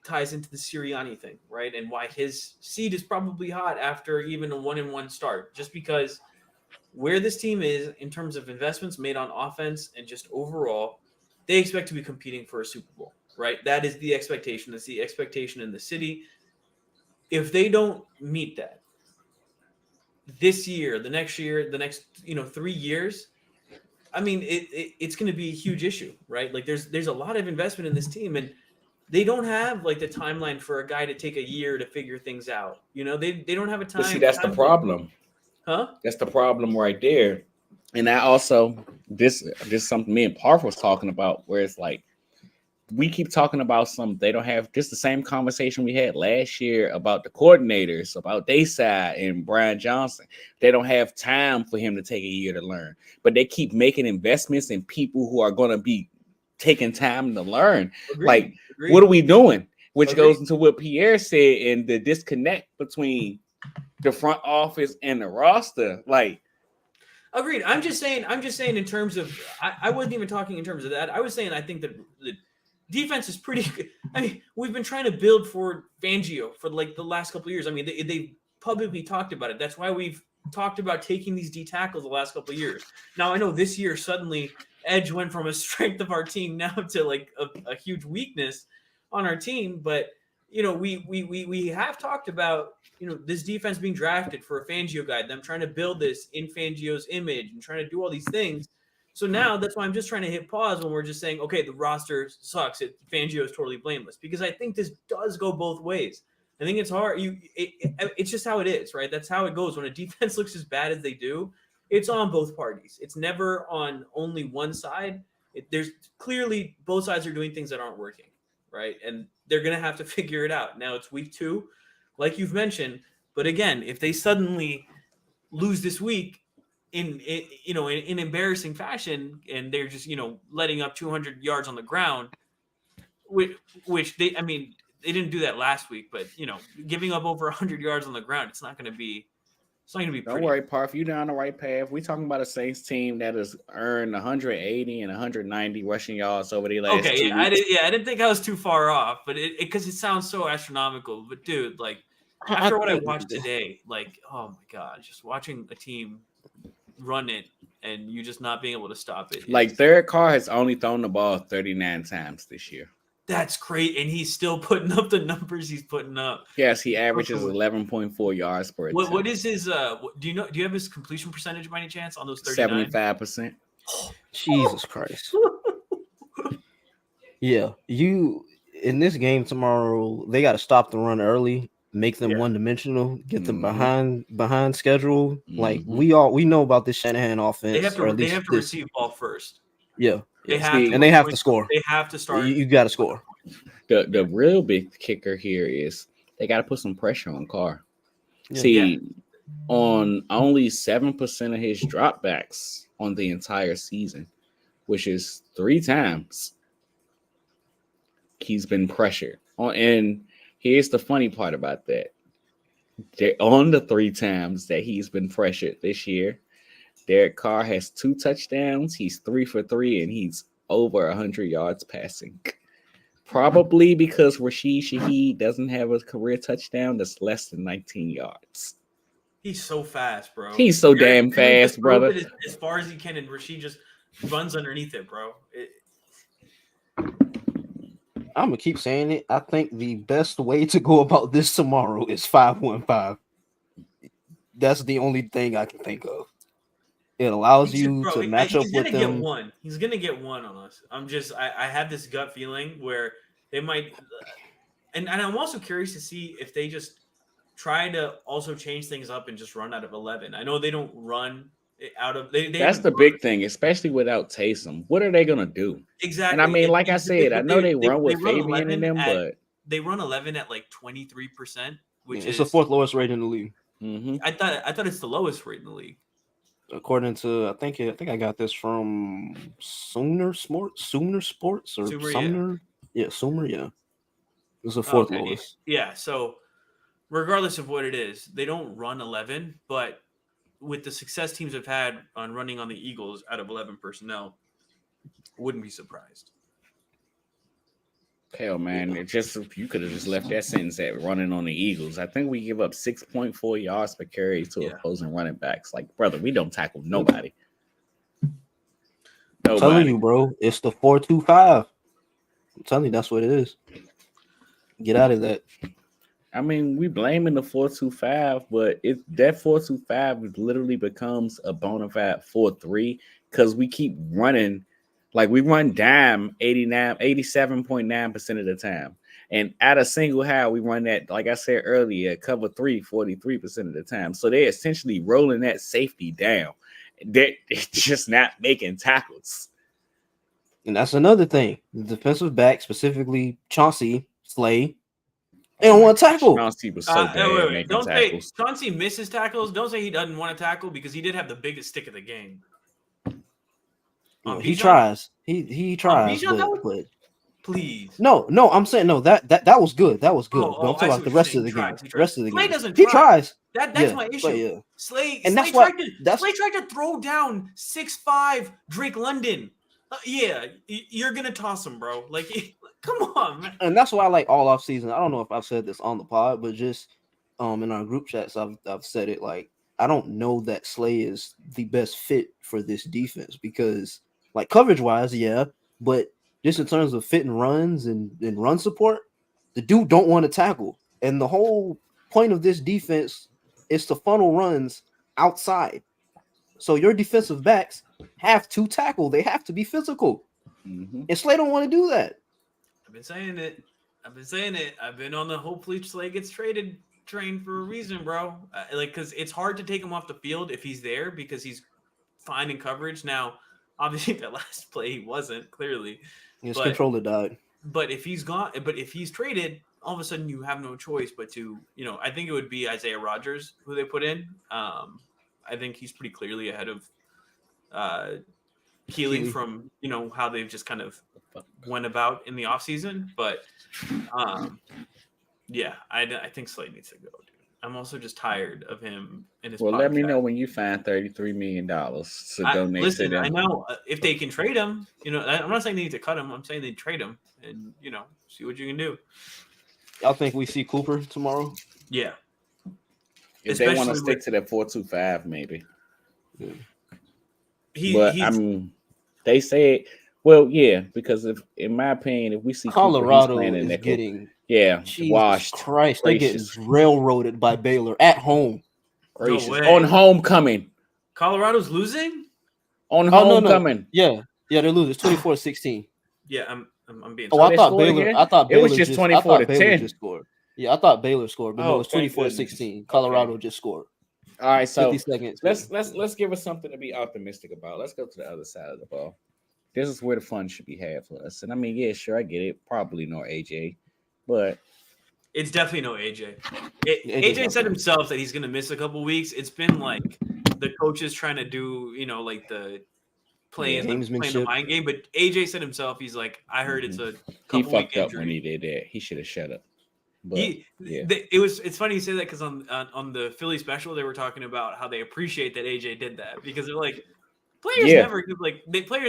ties into the Sirianni thing, right? And why his seat is probably hot after even a 1-1 start, just because where this team is in terms of investments made on offense and just overall, they expect to be competing for a Super Bowl, right? That is the expectation. That's the expectation in the city. If they don't meet that this year, the next 3 years, I mean, it's going to be a huge issue, right? Like there's a lot of investment in this team, and they don't have like the timeline for a guy to take a year to figure things out. They don't have a time. But see, that's the problem. Huh? That's the problem right there. And I also this something me and Parth was talking about, where it's like we keep talking about they don't have just the same conversation we had last year about the coordinators, about Dayside and Brian Johnson. They don't have time for him to take a year to learn, but they keep making investments in people who are going to be taking time to learn. Agreed. What are we doing? Which Agreed. goes into what Pierre said and the disconnect between the front office and the roster. Like, agreed. I'm just saying in terms of, I wasn't even talking in terms of that. I was saying I think that the defense is pretty good. I mean, we've been trying to build for Fangio for like the last couple of years. I mean, they publicly talked about it. That's why we've talked about taking these D tackles the last couple of years. Now I know this year suddenly edge went from a strength of our team now to like a huge weakness on our team, but we have talked about this defense being drafted for a Fangio guy, them trying to build this in Fangio's image and trying to do all these things. So now that's why I'm just trying to hit pause when we're just saying, okay, the roster sucks. Fangio is totally blameless, because I think this does go both ways. I think it's hard. It's just how it is, right? That's how it goes. When a defense looks as bad as they do, it's on both parties. It's never on only one side. There's clearly both sides are doing things that aren't working, right? And they're going to have to figure it out. Now it's week 2, like you've mentioned. But again, if they suddenly lose this week in embarrassing fashion, and they're just letting up 200 yards on the ground, which they didn't do that last week, but giving up over 100 yards on the ground, it's not going to be pretty. Don't worry, Parth, you're down the right path. We're talking about a Saints team that has earned 180 and 190 rushing yards over the last 2 weeks. I didn't think I was too far off, but because it sounds so astronomical. But dude, like after what I watched today, like, oh my god, just watching a team run it and you just not being able to stop it. Like Derek Carr has only thrown the ball 39 times this year. That's great, and he's still putting up the numbers he's putting up. Yes, he averages 11.4 yards per attempt. What is his? Do you have his completion percentage by any chance on those 39? 75%. Jesus Christ. Yeah, in this game tomorrow, they got to stop the run early, make them one-dimensional, get them behind schedule. Like we know about this Shanahan offense. They have to receive ball first. Yeah. They have to score. They have to start. You got to score. The real big kicker here is they got to put some pressure on Carr. Yeah. On only 7% of his dropbacks on the entire season, which is 3 times, he's been pressured. And here's the funny part about that. On the 3 times that he's been pressured this year, Derek Carr has 2 touchdowns. He's 3 for 3, and he's over 100 yards passing. Probably because Rashid Shaheed doesn't have a career touchdown that's less than 19 yards. He's so fast, bro. He's so damn fast, brother. As far as he can, and Rashid just runs underneath it, bro. I'm gonna keep saying it. I think the best way to go about this tomorrow is 5-1-5. That's the only thing I can think of. It allows you to match up with them. He's gonna get one on us. I have this gut feeling where They might, and I'm also curious to see if they just try to also change things up and just run out of 11. I know they don't run out of they. That's the big thing, especially without Taysom. What are they gonna do? Exactly. And I mean, like I said, I know they run with run Fabian in them, but they run 11 at like 23%, which it's is the 4th lowest rate in the league. mm-hmm. I thought it's the lowest rate in the league. According to I think I got this from Sumner Sports or Sumer, Sumner. Yeah, Sumner, yeah. It's the 4th Okay, lowest. Yeah, so regardless of what it is, they don't run 11, but with the success teams have had on running on the Eagles out of 11 personnel, wouldn't be surprised. Hell, man, it just you could have just left that sentence at running on the Eagles. I think we give up 6.4 yards per carry to opposing running backs. Like, brother, we don't tackle nobody. I'm telling you, bro, it's the 4-2-5. I'm telling you, that's what it is. Get out of that. I mean, we blaming the 4-2-5, but that 4-2-5 literally becomes a bona fide 4-3 because we keep running. Like, we run dime 87.9% of the time. And at a single high, we run that, like I said earlier, cover 3, 43% of the time. So they're essentially rolling that safety down. They're just not making tackles. And that's another thing. The defensive back, specifically Chauncey, Slay, they don't want to tackle. Chauncey was so bad making don't tackles. say Chauncey misses tackles. Don't say he doesn't want to tackle because he did have the biggest stick of the game. He tries. He tries, but please. No, I'm saying no. That was good. That was good. But I'm talking about the rest of the game. Rest of the Slay game. doesn't He try. tries. That's my issue. Yeah. Slay tried to throw down 6'5" Drake London. You're gonna toss him, bro. Like, come on, man. And that's why I like all off season. I don't know if I've said this on the pod, but just in our group chats, I've said it. Like, I don't know that Slay is the best fit for this defense because, like, coverage wise, yeah, but just in terms of fit and runs and run support, the dude don't want to tackle. And the whole point of this defense is to funnel runs outside. So your defensive backs have to tackle. They have to be physical. Mm-hmm. And Slay don't want to do that. I've been saying it. I've been on the hopefully Slay gets traded train for a reason, bro. Because it's hard to take him off the field if he's there because he's fine in coverage. Now, obviously, that last play he wasn't clearly. His controller died. But if he's gone, but if he's traded, all of a sudden you have no choice but to, I think it would be Isaiah Rodgers who they put in. I think he's pretty clearly ahead of Keely from, how they've just kind of went about in the offseason. But I think Slay needs to go, dude. I'm also just tired of him and his podcast. Let me know when you find $33 million to donate to them. I know if they can trade him, I'm not saying they need to cut him. I'm saying they trade him and, see what you can do. Y'all think we see Cooper tomorrow? Yeah. If they want to stick to that 4-2-5, maybe. Yeah. They say, well, yeah, because in my opinion, if we see Colorado Cooper, is getting washed. Christ, they're getting railroaded by Baylor at home. Gracious. On homecoming. Colorado's losing? On homecoming. No. Yeah, they're losing. It's 24-16. Yeah, I'm being. I thought Baylor. Again? I thought Baylor it was just 24-10. Scored. Yeah, I thought Baylor scored, but no, it's 24-16. Colorado just scored. All right, so 50 seconds. Let's give us something to be optimistic about. Let's go to the other side of the ball. This is where the fun should be had for us. And I mean, yeah, sure, I get it. Probably no AJ, but it's definitely no AJ. AJ said himself that he's going to miss a couple weeks. It's been like the coaches trying to do, like the playing the mind game. But AJ said himself, he's like, I heard it's a couple he fucked up injury. when he did that. He should have shut up. But it's funny you say that because on the Philly special they were talking about how they appreciate that AJ did that because they're like players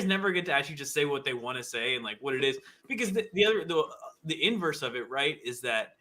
never get to actually just say what they want to say and like what it is because the inverse of it, right, is that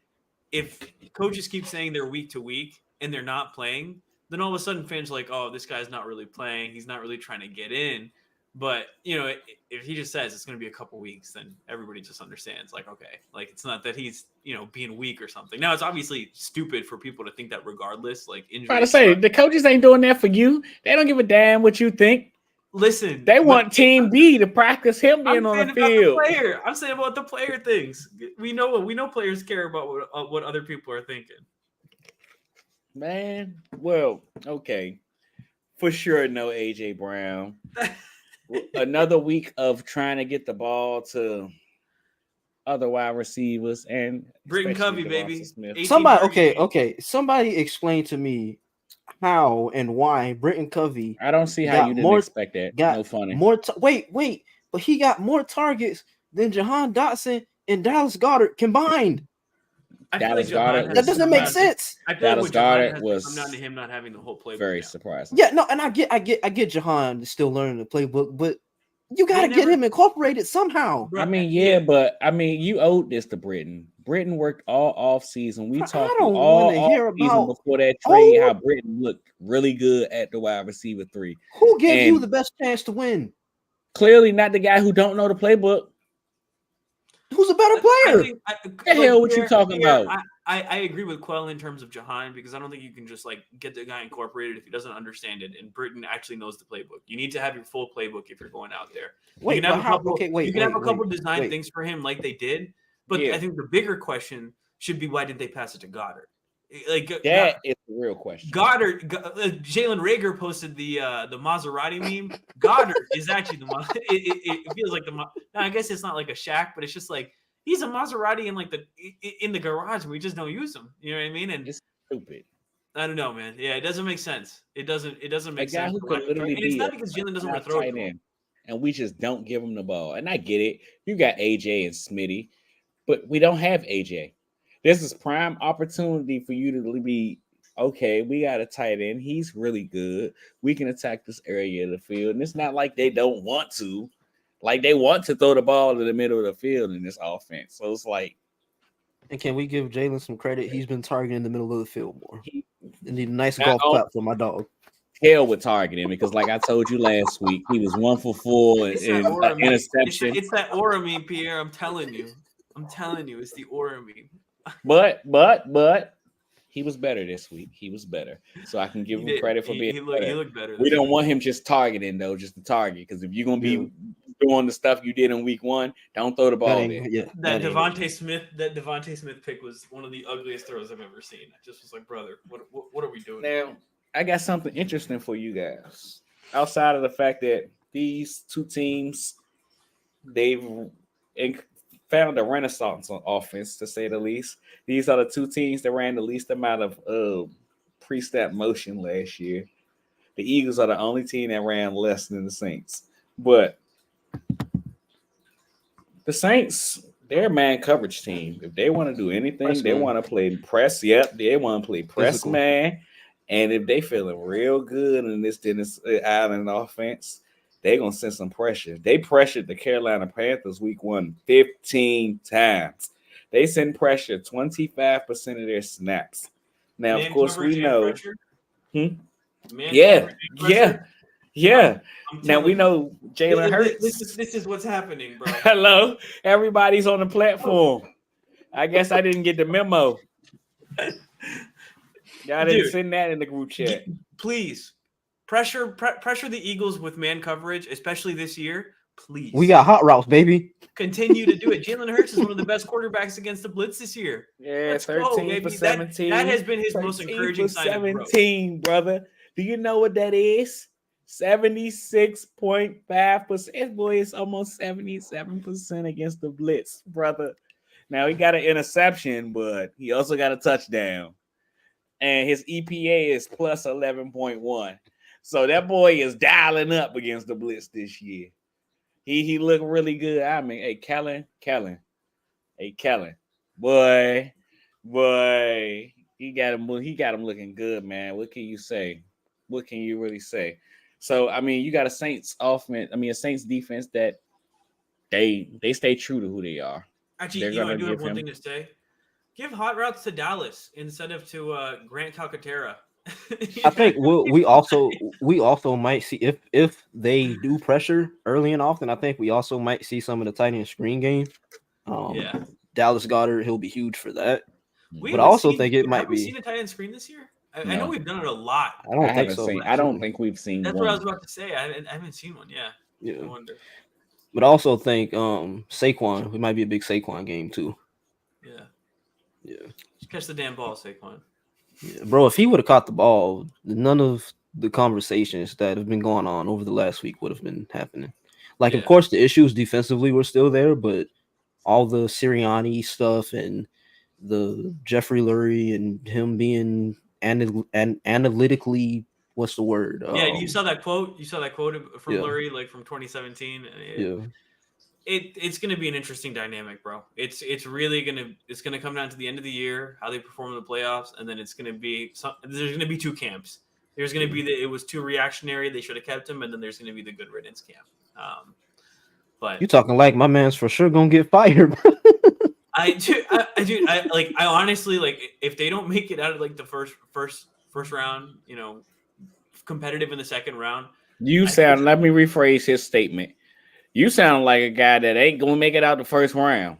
if coaches keep saying they're week to week and they're not playing, then all of a sudden fans are like, oh, this guy's not really playing, he's not really trying to get in. But, if he just says it's going to be a couple weeks, then everybody just understands, like, okay, like, it's not that he's, being weak or something. Now, it's obviously stupid for people to think that regardless, like, injuries. Trying to say, the coaches ain't doing that for you. They don't give a damn what you think. Listen, They want Team B to practice him being on the field. I'm saying about the player things. We know players care about what other people are thinking. Man, well, okay. For sure, no AJ Brown. Another week of trying to get the ball to other wide receivers and Britton especially Covey, baby. Devonta Smith. Okay. Somebody explain to me how and why Britton Covey I don't see how got you didn't expect that. No funny. Wait, but he got more targets than Jahan Dotson and Dallas Goedert combined. Dallas Goedert that doesn't make sense. I feel Dallas like what Goedert has was come down to him not having the whole playbook. very now. surprising. Yeah, no, and I get Jahan is still learning the playbook, but you got to get him incorporated somehow. I mean, but I mean, you owed this to Britton. Britton worked all off season. We talked all off season before that trade how Britton looked really good at the wide receiver 3. Who gave you the best chance to win? Clearly not the guy who don't know the playbook. Who's a better player? The hell what you talking about? I agree with Quell in terms of Jahan because I don't think you can just like get the guy incorporated if he doesn't understand it. And Britton actually knows the playbook. You need to have your full playbook if you're going out there. You can have a couple design things for him like they did. But I think the bigger question should be why did they pass it to Goddard? Like that is the real question. Goddard, Jalen Reagor posted the Maserati meme. Goddard is actually it feels like now, I guess it's not like a shack, but it's just like he's a Maserati in the garage, and we just don't use him. You know what I mean? And it's stupid. I don't know, man. Yeah, it doesn't make sense. It doesn't make sense. Who could literally it's not because Jalen doesn't want to throw it in, and we just don't give him the ball. And I get it. You got AJ and Smitty, but we don't have AJ. This is prime opportunity for you to be okay. We got a tight end. He's really good. We can attack this area of the field. And it's not like they don't want to. Like they want to throw the ball to the middle of the field in this offense. So it's like. And can we give Jalen some credit? He's been targeting the middle of the field more. Need a nice golf clap for my dog. Hell with targeting because, like I told you last week, he was 1 for 4 in interception. It's that aura meme, Pierre. I'm telling you, it's the aura meme. But he was better this week. He was better, so I can give him credit for being better. He looked better. We don't want him just targeting though, just to target. Because if you're gonna be doing the stuff you did in week 1, don't throw the ball in. Yeah, that Devontae Smith pick was one of the ugliest throws I've ever seen. I just was like, brother, what are we doing now? I got something interesting for you guys. Outside of the fact that these two teams, they've found a renaissance on offense, to say the least. These are the two teams that ran the least amount of pre-snap motion last year. The Eagles are the only team that ran less than the Saints. But the Saints, they're a man coverage team. If they want to do anything, they want to play press. Yep, they want to play press man. And if they feeling real good in this Island offense, they're going to send some pressure. They pressured the Carolina Panthers week 1 15 times. They send pressure 25% of their snaps. Now, of course, we know. Yeah. Now, we know Jalen Hurts. This is what's happening, bro. Hello. Everybody's on the platform. I guess I didn't get the memo. Y'all didn't send that in the group chat. Please. Pressure the Eagles with man coverage, especially this year. Please. We got hot routes, baby. Continue to do it. Jalen Hurts is one of the best quarterbacks against the blitz this year. Yeah, Let's 13 for 17. That has been his most encouraging sign. 17, brother. Do you know what that is? 76.5%. This boy is almost 77% against the blitz, brother. Now, he got an interception, but he also got a touchdown. And his EPA is plus 11.1. So that boy is dialing up against the blitz this year. He looked really good. I mean, hey, Kellen. Hey, Kellen. Boy, he got him looking good, man. What can you say? What can you really say? So, I mean, you got a Saints offense, a Saints defense that they stay true to who they are. Actually, I do have one thing to say. Give hot routes to Dallas instead of to Grant Calcaterra. I think we also might see if they do pressure early and often. I think we also might see some of the tight end screen game. Dallas Goedert, he'll be huge for that. But I also think it might be. Have we seen a tight end screen this year? I know we've done it a lot. I don't think so. I don't think we've seen That's one. what I was about to say. I haven't seen one. Yeah. Yeah. I wonder. But I also think Saquon, it might be a big Saquon game too. Yeah. Yeah. Just catch the damn ball, Saquon. Yeah, bro, if he would have caught the ball, none of the conversations that have been going on over the last week would have been happening. Like, of course, the issues defensively were still there, but all the Sirianni stuff and the Jeffrey Lurie and him being analytically, what's the word? Yeah, you saw that quote. You saw that quote from Lurie, like from 2017. It's going to be an interesting dynamic, bro. It's really gonna come down to the end of the year, how they perform in the playoffs, and then it's gonna be there's gonna be two camps. There's gonna be it was too reactionary, they should have kept him, and then there's gonna be the good riddance camp. But you talking like my man's for sure gonna get fired, bro. I honestly, like, if they don't make it out of like the first round, competitive in the second round. Let me rephrase his statement. You sound like a guy that ain't gonna make it out the first round.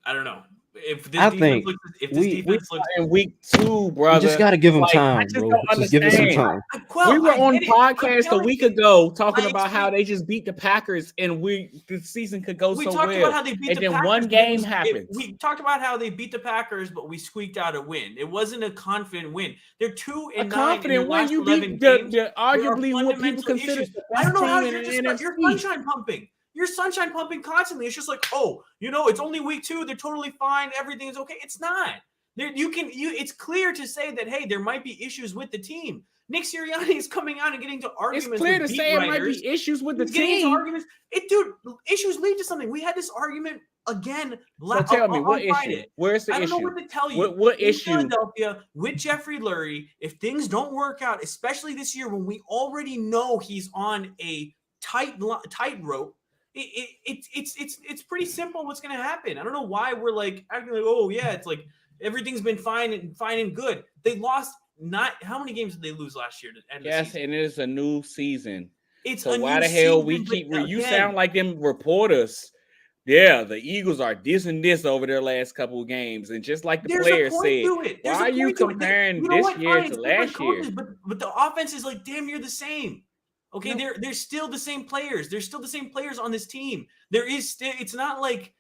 I don't know. If this defense looks in week 2, brother, you just gotta give him time, bro. Just give it some time. We were on podcast a week ago talking about how they just beat the Packers and the season could go so well. We talked about how they beat the Packers. And then one game happened. We talked about how they beat the Packers, but we squeaked out a win. It wasn't a confident win. They're 2-9. Confident win. You beat the arguably what people consider the best team in the NFC. You're sunshine pumping. You're sunshine pumping constantly. It's just like, it's only week 2. They're totally fine. Everything is okay. It's not. It's clear to say that, hey, there might be issues with the team. Nick Sirianni is coming out and getting into arguments. It's clear to say it might be issues with the team. Dude, issues lead to something. We had this argument again last Tell me what Friday. Issue? Where's the issue? I don't know what to tell you. What issue? Philadelphia with Jeffrey Lurie, if things don't work out, especially this year when we already know he's on a tight rope. It's pretty simple what's going to happen. I don't know why we're like acting like, it's like everything's been fine and good. They lost how many games did they lose last year? Yes, and it is a new season. So why the hell we keep you sound like them reporters? Yeah, the Eagles are this and this over their last couple of games, and just like the players said, why are you comparing this year to last year? But the offense is like damn near the same. Okay, they're still the same players. There's still the same players on this team. It's not like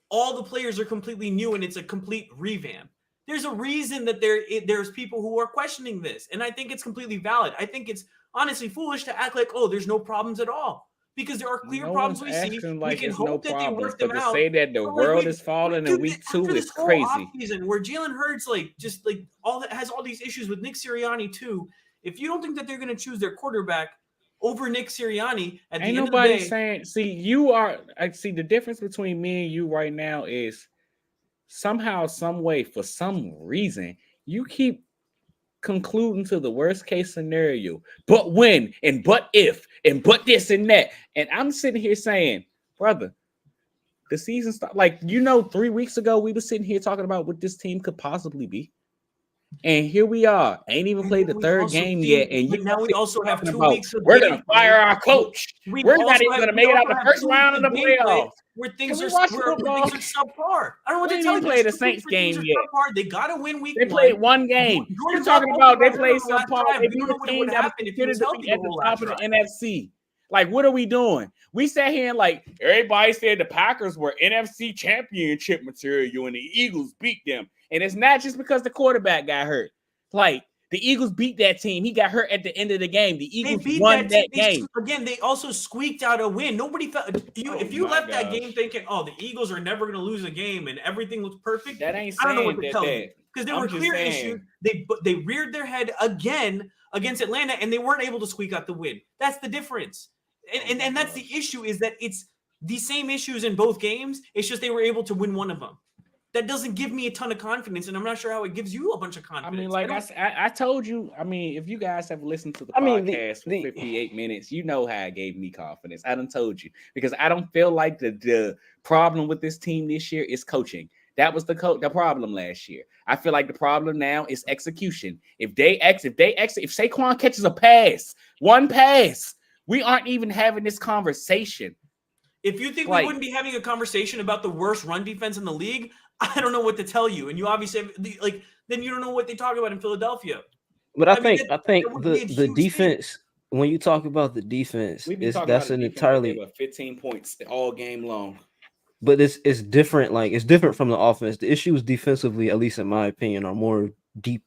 all the players are completely new and it's a complete revamp. There's a reason that there's people who are questioning this, and I think it's completely valid. I think it's honestly foolish to act like, there's no problems at all, because there are clear problems we see. Like we can hope that they work them out. To say that the world is falling in week 2 is crazy. Season where Jalen Hurts has all these issues with Nick Sirianni too. If you don't think that they're going to choose their quarterback over Nick Sirianni at the end of the day. Saying, the difference between me and you right now is somehow, some way, for some reason, you keep concluding to the worst case scenario. But when, and but if, and but this and that. And I'm sitting here saying, brother, the season start 3 weeks ago, we were sitting here talking about what this team could possibly be. And here we are. Ain't even played the third game yet. And now we also have 2 weeks of we're gonna fire our coach. We're not even gonna make it out the first round of the playoffs. Where things are subpar. I don't know what to tell you. Play the Saints game yet. They gotta win week 1. They played one game. You're talking about they played subpar. They beat the team that was considered to be at the top of the NFC. Like, what are we doing? We sat here and everybody said the Packers were NFC championship material and the Eagles beat them. And it's not just because the quarterback got hurt. Like, the Eagles beat that team. He got hurt at the end of the game. The Eagles won that game. Again, they also squeaked out a win. Nobody felt if you left that game thinking, the Eagles are never going to lose a game and everything looks perfect. That ain't I don't know what to tell you, because there were clear issues. They reared their head again against Atlanta and they weren't able to squeak out the win. That's the difference. And that's the issue, is that it's the same issues in both games. It's just they were able to win one of them. That doesn't give me a ton of confidence, and I'm not sure how it gives you a bunch of confidence. I told you, if you guys have listened to the podcast for 58 minutes, you know how it gave me confidence. I done told you, because I don't feel like the problem with this team this year is coaching. That was the problem last year. I feel like the problem now is execution. If Saquon catches a pass, one pass, we aren't even having this conversation. If you think we wouldn't be having a conversation about the worst run defense in the league, I don't know what to tell you. And you obviously have, then you don't know what they talk about in Philadelphia. But I think that would be a the huge defense. thing. When you talk about the defense, We've been talking that's about an the defense like they entirely. were 15 points all game long. But it's different. Like it's different from the offense. The issues defensively, at least in my opinion, are more deep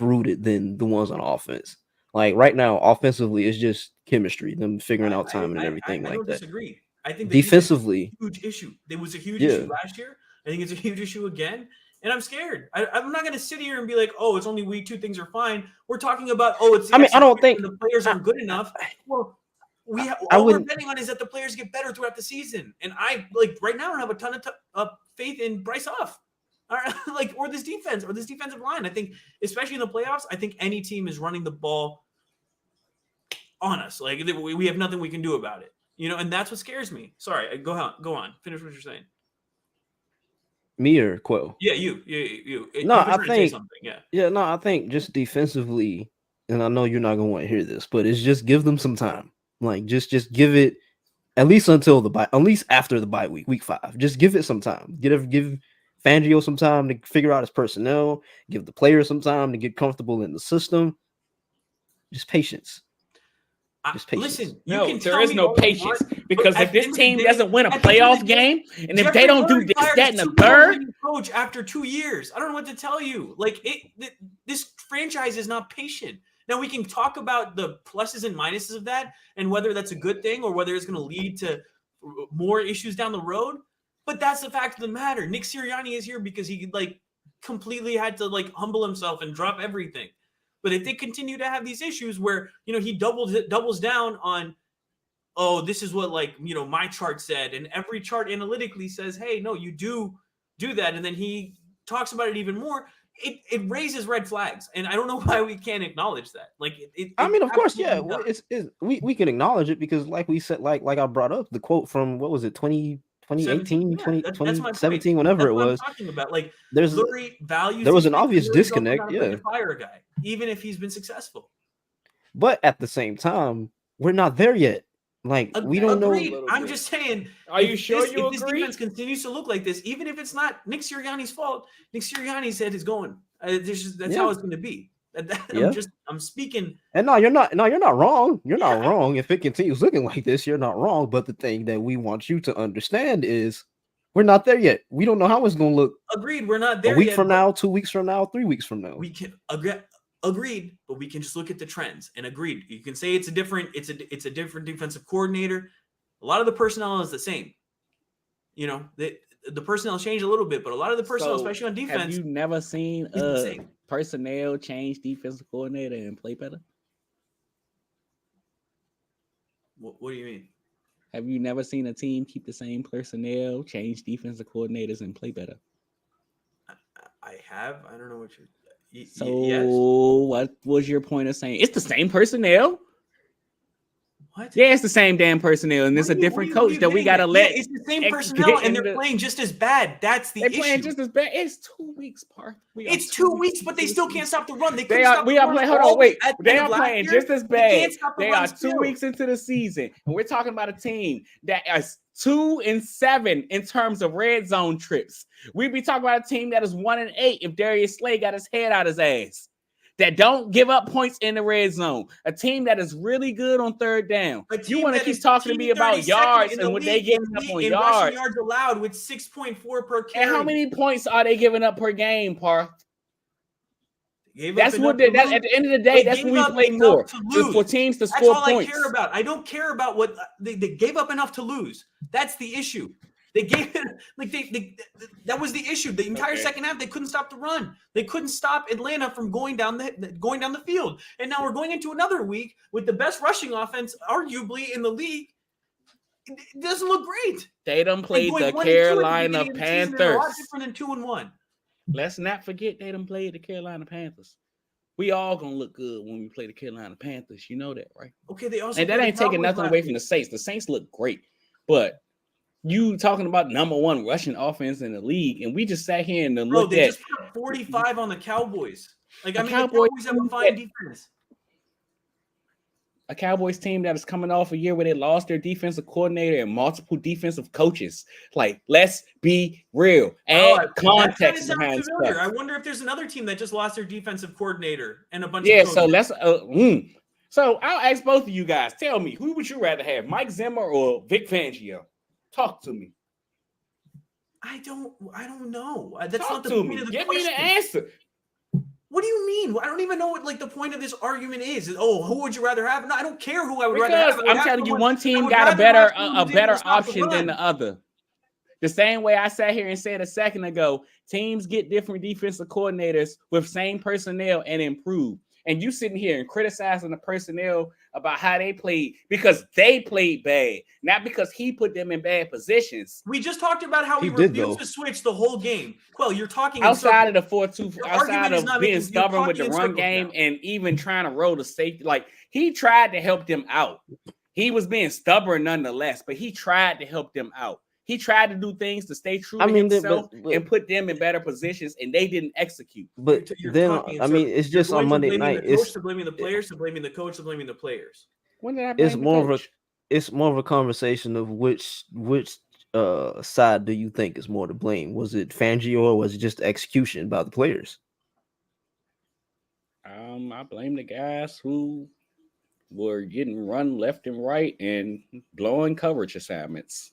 rooted than the ones on offense. Like right now, offensively, it's just chemistry, them figuring out timing and everything I like don't that. disagree. I think Defensively, huge issue. There was a huge Yeah. issue last year. I think it's a huge issue again. And I'm scared. I'm not going to sit here and be like, oh, it's only week 2. Things are fine. We're talking about, oh, it's. I mean, I don't think the players aren't good enough. Well, I all we're wouldn't. betting on is that the players get better throughout the season. And I like right now I don't have a ton of faith in Bryce Huff, or this defense or this defensive line. I think, especially in the playoffs, I think any team is running the ball on us. Like we have nothing we can do about it. You know, and that's what scares me. Sorry, go on. Finish what you're saying. Me or Quell? Yeah, you. No, I think something. Yeah. Yeah, no, I think just defensively, and I know you're not gonna want to hear this, but it's just give them some time. Like just give it at least until at least after the bye week 5. Just give it some time. Give Fangio some time to figure out his personnel. Give the players some time to get comfortable in the system. Just patience. Just patience. Listen, there is no patience because if this team doesn't win a at the end playoff of the day, game, and if Jeffrey they don't do Lurie this, fired that, and a the Super Bowl third, winning coach after 2 years. I don't know what to tell you. Like this franchise is not patient. Now we can talk about the pluses and minuses of that, and whether that's a good thing or whether it's going to lead to more issues down the road. But that's the fact of the matter. Nick Sirianni is here because he completely had to humble himself and drop everything. But if they continue to have these issues where, he doubles down on, oh, this is what my chart said, and every chart analytically says, hey, no, you do that, and then he talks about it even more, it raises red flags, and I don't know why we can't acknowledge that. I mean, of course, yeah, we can acknowledge it because, like we said, like I brought up the quote from what was it, 2018, 2017, whenever it was. I'm talking about. There was an obvious disconnect. Yeah, to fire a guy, even if he's been successful. But at the same time, we're not there yet. We don't know. I'm just saying. Are you sure you agree? If this defense continues to look like this, even if it's not Nick Sirianni's fault, Nick Sirianni's head is going. That's how it's going to be. I'm speaking. And no, you're not wrong. You're not wrong. If it continues looking like this, you're not wrong. But the thing that we want you to understand is we're not there yet. We don't know how it's going to look. Agreed. We're not there. A week from now, 2 weeks from now, 3 weeks from now. We can agreed, but we can just look at the trends and agreed. You can say it's a different defensive coordinator. A lot of the personnel is the same. The personnel changed a little bit, but a lot of the personnel, especially on defense. Have you never seen personnel change defensive coordinator and play better? What do you mean? Have you never seen a team keep the same personnel, change defensive coordinators, and play better? I have. I don't know what you're. So yes. What was your point of saying it's the same personnel? What? Yeah, it's the same damn personnel, and it's a different coach that we gotta let. It's the same personnel, and they're playing just as bad. That's the issue. They're playing just as bad. It's 2 weeks, Parth. It's 2 weeks, but they still can't stop the run. They are playing just as bad. They are 2 weeks into the season, and we're talking about a team that is 2-7 in terms of red zone trips. We'd be talking about a team that is 1-8 if Darius Slay got his head out his ass. That don't give up points in the red zone. A team that is really good on third down. You want to keep talking to me about yards and what they giving up on yards. Yards allowed with 6.4 per carry. And how many points are they giving up per game, Parth? That's what. At the end of the day, that's what we play for teams to score points. That's all I care about. I don't care about what they gave up enough to lose. That's the issue. They gave that was the issue. The entire second half, they couldn't stop the run. They couldn't stop Atlanta from going down the field. And now we're going into another week with the best rushing offense, arguably in the league. It doesn't look great. They done played the Carolina Panthers. A lot different than 2-1. Let's not forget they done played the Carolina Panthers. We all gonna look good when we play the Carolina Panthers. You know that, right? Okay, they also and that ain't taking nothing away from the Saints. The Saints look great, but you talking about number one rushing offense in the league, and we just sat here and looked they at just put 45 on the Cowboys. The Cowboys have a fine defense. a Cowboys team that is coming off a year where they lost their defensive coordinator and multiple defensive coaches. Like, let's be real. Add context behind familiar. stuff. I wonder if there's another team that just lost their defensive coordinator and a bunch of coaches. So let's So I'll ask both of you guys. Tell me, who would you rather have, Mike Zimmer or Vic Fangio? Talk to me. I don't know. That's Talk not the to point me. of the Give question. me the answer. What do you mean? I don't even know what like the point of this argument is. Who would you rather have? No, I don't care who I would rather have. I'm telling you, one team got a better option than the other. The same way I sat here and said a second ago, teams get different defensive coordinators with same personnel and improve. And you sitting here and criticizing the personnel about how they played because they played bad, not because he put them in bad positions. We just talked about how he refused to switch the whole game. Quell, you're talking outside of the 4-2, outside of being stubborn with the run game and even trying to roll the safety. Like, he tried to help them out. He was being stubborn nonetheless, but he tried to help them out. He tried to do things to stay true to himself and put them in better positions, and they didn't execute. But then, it's just on Monday night. It's blaming the players, to blaming the coach, to blaming the players. When did I blame the coach? It's more of a conversation of which side do you think is more to blame? Was it Fangio or was it just execution by the players? I blame the guys who were getting run left and right and blowing coverage assignments.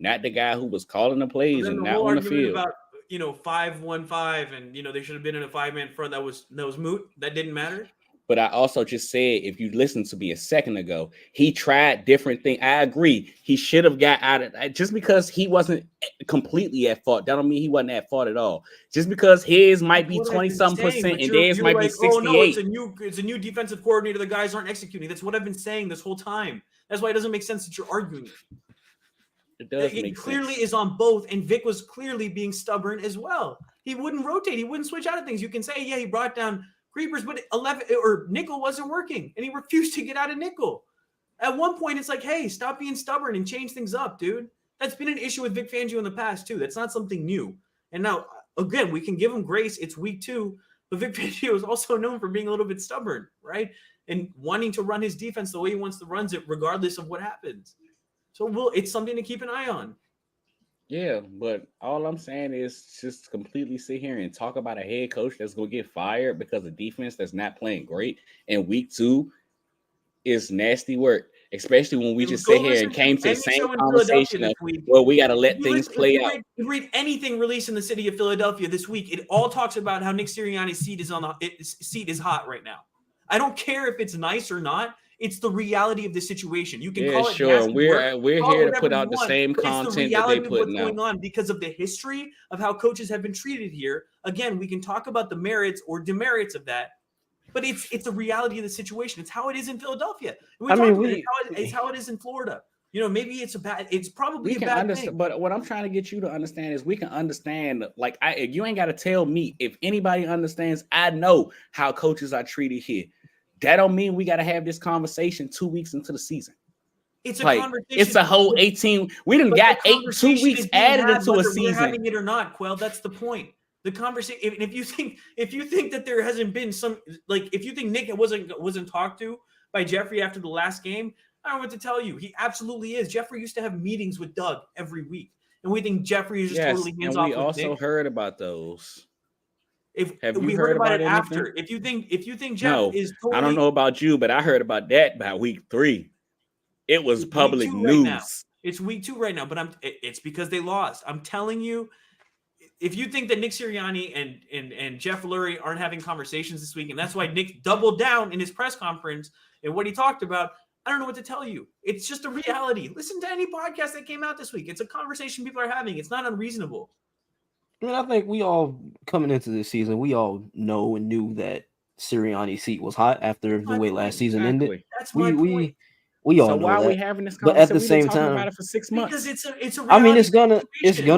Not the guy who was calling the plays and not on the field. About 5-1-5 and they should have been in a 5-man front that was moot. That didn't matter. But I also just said, if you listened to me a second ago, he tried different things. I agree. He should have got out of that. Just because he wasn't completely at fault, that don't mean he wasn't at fault at all. Just because his might be 20-something% and theirs might be 68%. Oh, no, it's a new defensive coordinator. The guys aren't executing. That's what I've been saying this whole time. That's why it doesn't make sense that you're arguing it. It clearly is on both, and Vic was clearly being stubborn as well. He wouldn't rotate. He wouldn't switch out of things. You can say, yeah, he brought down creepers, but 11 or nickel wasn't working, and he refused to get out of nickel. At one point, it's like, hey, stop being stubborn and change things up, dude. That's been an issue with Vic Fangio in the past, too. That's not something new. And now, again, we can give him grace. It's week 2, but Vic Fangio is also known for being a little bit stubborn, right? And wanting to run his defense the way he wants to run it, regardless of what happens. So it's something to keep an eye on. Yeah, but all I'm saying is just completely sit here and talk about a head coach that's going to get fired because of defense that's not playing great. And week 2 is nasty work, especially when we just sit here and came to the same conversation of, well, we got to let things play out. You read anything released in the city of Philadelphia this week, it all talks about how Nick Sirianni's seat is hot right now. I don't care if it's nice or not. It's the reality of the situation. You can call it sure. We're here to put out the same content that they put going on because of the history of how coaches have been treated here. Again, we can talk about the merits or demerits of that, but it's the reality of the situation. It's how it is in Philadelphia. It's how it is in Florida. Maybe it's probably a bad thing. But what I'm trying to get you to understand is we can understand. Like, you ain't got to tell me. If anybody understands, I know how coaches are treated here. That don't mean we got to have this conversation 2 weeks into the season. It's a conversation. It's a whole 18. We didn't got 2 weeks added into a season. We're having it or not, Quell. That's the point. The conversation. If you think that there hasn't been some, like, if you think Nick wasn't talked to by Jeffrey after the last game, I don't know what to tell you. He absolutely is. Jeffrey used to have meetings with Doug every week, and we think Jeffrey is just totally hands off. We also heard about those. Have we heard about it after? If you think Jeff is totally, I don't know about you, but I heard about that by week 3. It was public news. Right, it's week 2 right now, but it's because they lost. I'm telling you, if you think that Nick Sirianni and Jeff Lurie aren't having conversations this week, and that's why Nick doubled down in his press conference and what he talked about, I don't know what to tell you. It's just a reality. Listen to any podcast that came out this week. It's a conversation people are having. It's not unreasonable. I mean, I think we all, coming into this season, we all know and knew that Sirianni's seat was hot after the way last season ended. That's my point. We all know that. So why are we having this conversation? But at the same time, about it for 6 months? Because it's a I mean, it's gonna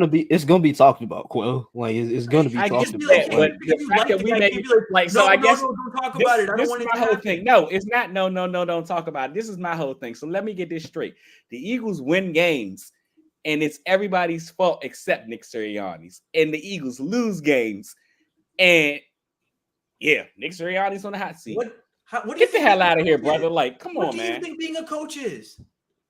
be talked about, Quell. Like it's gonna be talked about. But the fact that we make I guess don't talk about it. I don't want my whole thing. No, it's not. No, don't talk about it. This is my whole thing. So let me get this straight. The Eagles win games, and it's everybody's fault except Nick Sirianni's. And the Eagles lose games, and Nick Sirianni's on the hot seat. What do Get the hell out of here, brother. Like, come on, man. What do you think being a coach is?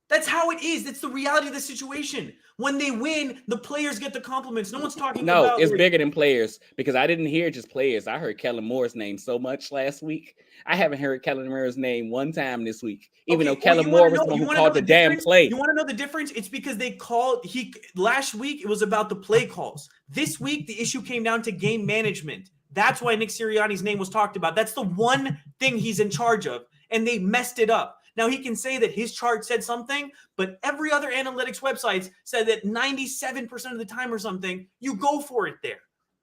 That's how it is. That's the reality of the situation. When they win, the players get the compliments. No one's talking about. No, it's bigger than players because I didn't hear just players. I heard Kellen Moore's name so much last week. I haven't heard Kellen Moore's name one time this week, even though Kellen Moore was the one who called the damn play. You want to know the difference? It's because they called last week. It was about the play calls. This week, the issue came down to game management. That's why Nick Sirianni's name was talked about. That's the one thing he's in charge of, and they messed it up. Now, he can say that his chart said something, but every other analytics website said that 97% of the time or something, you go for it there.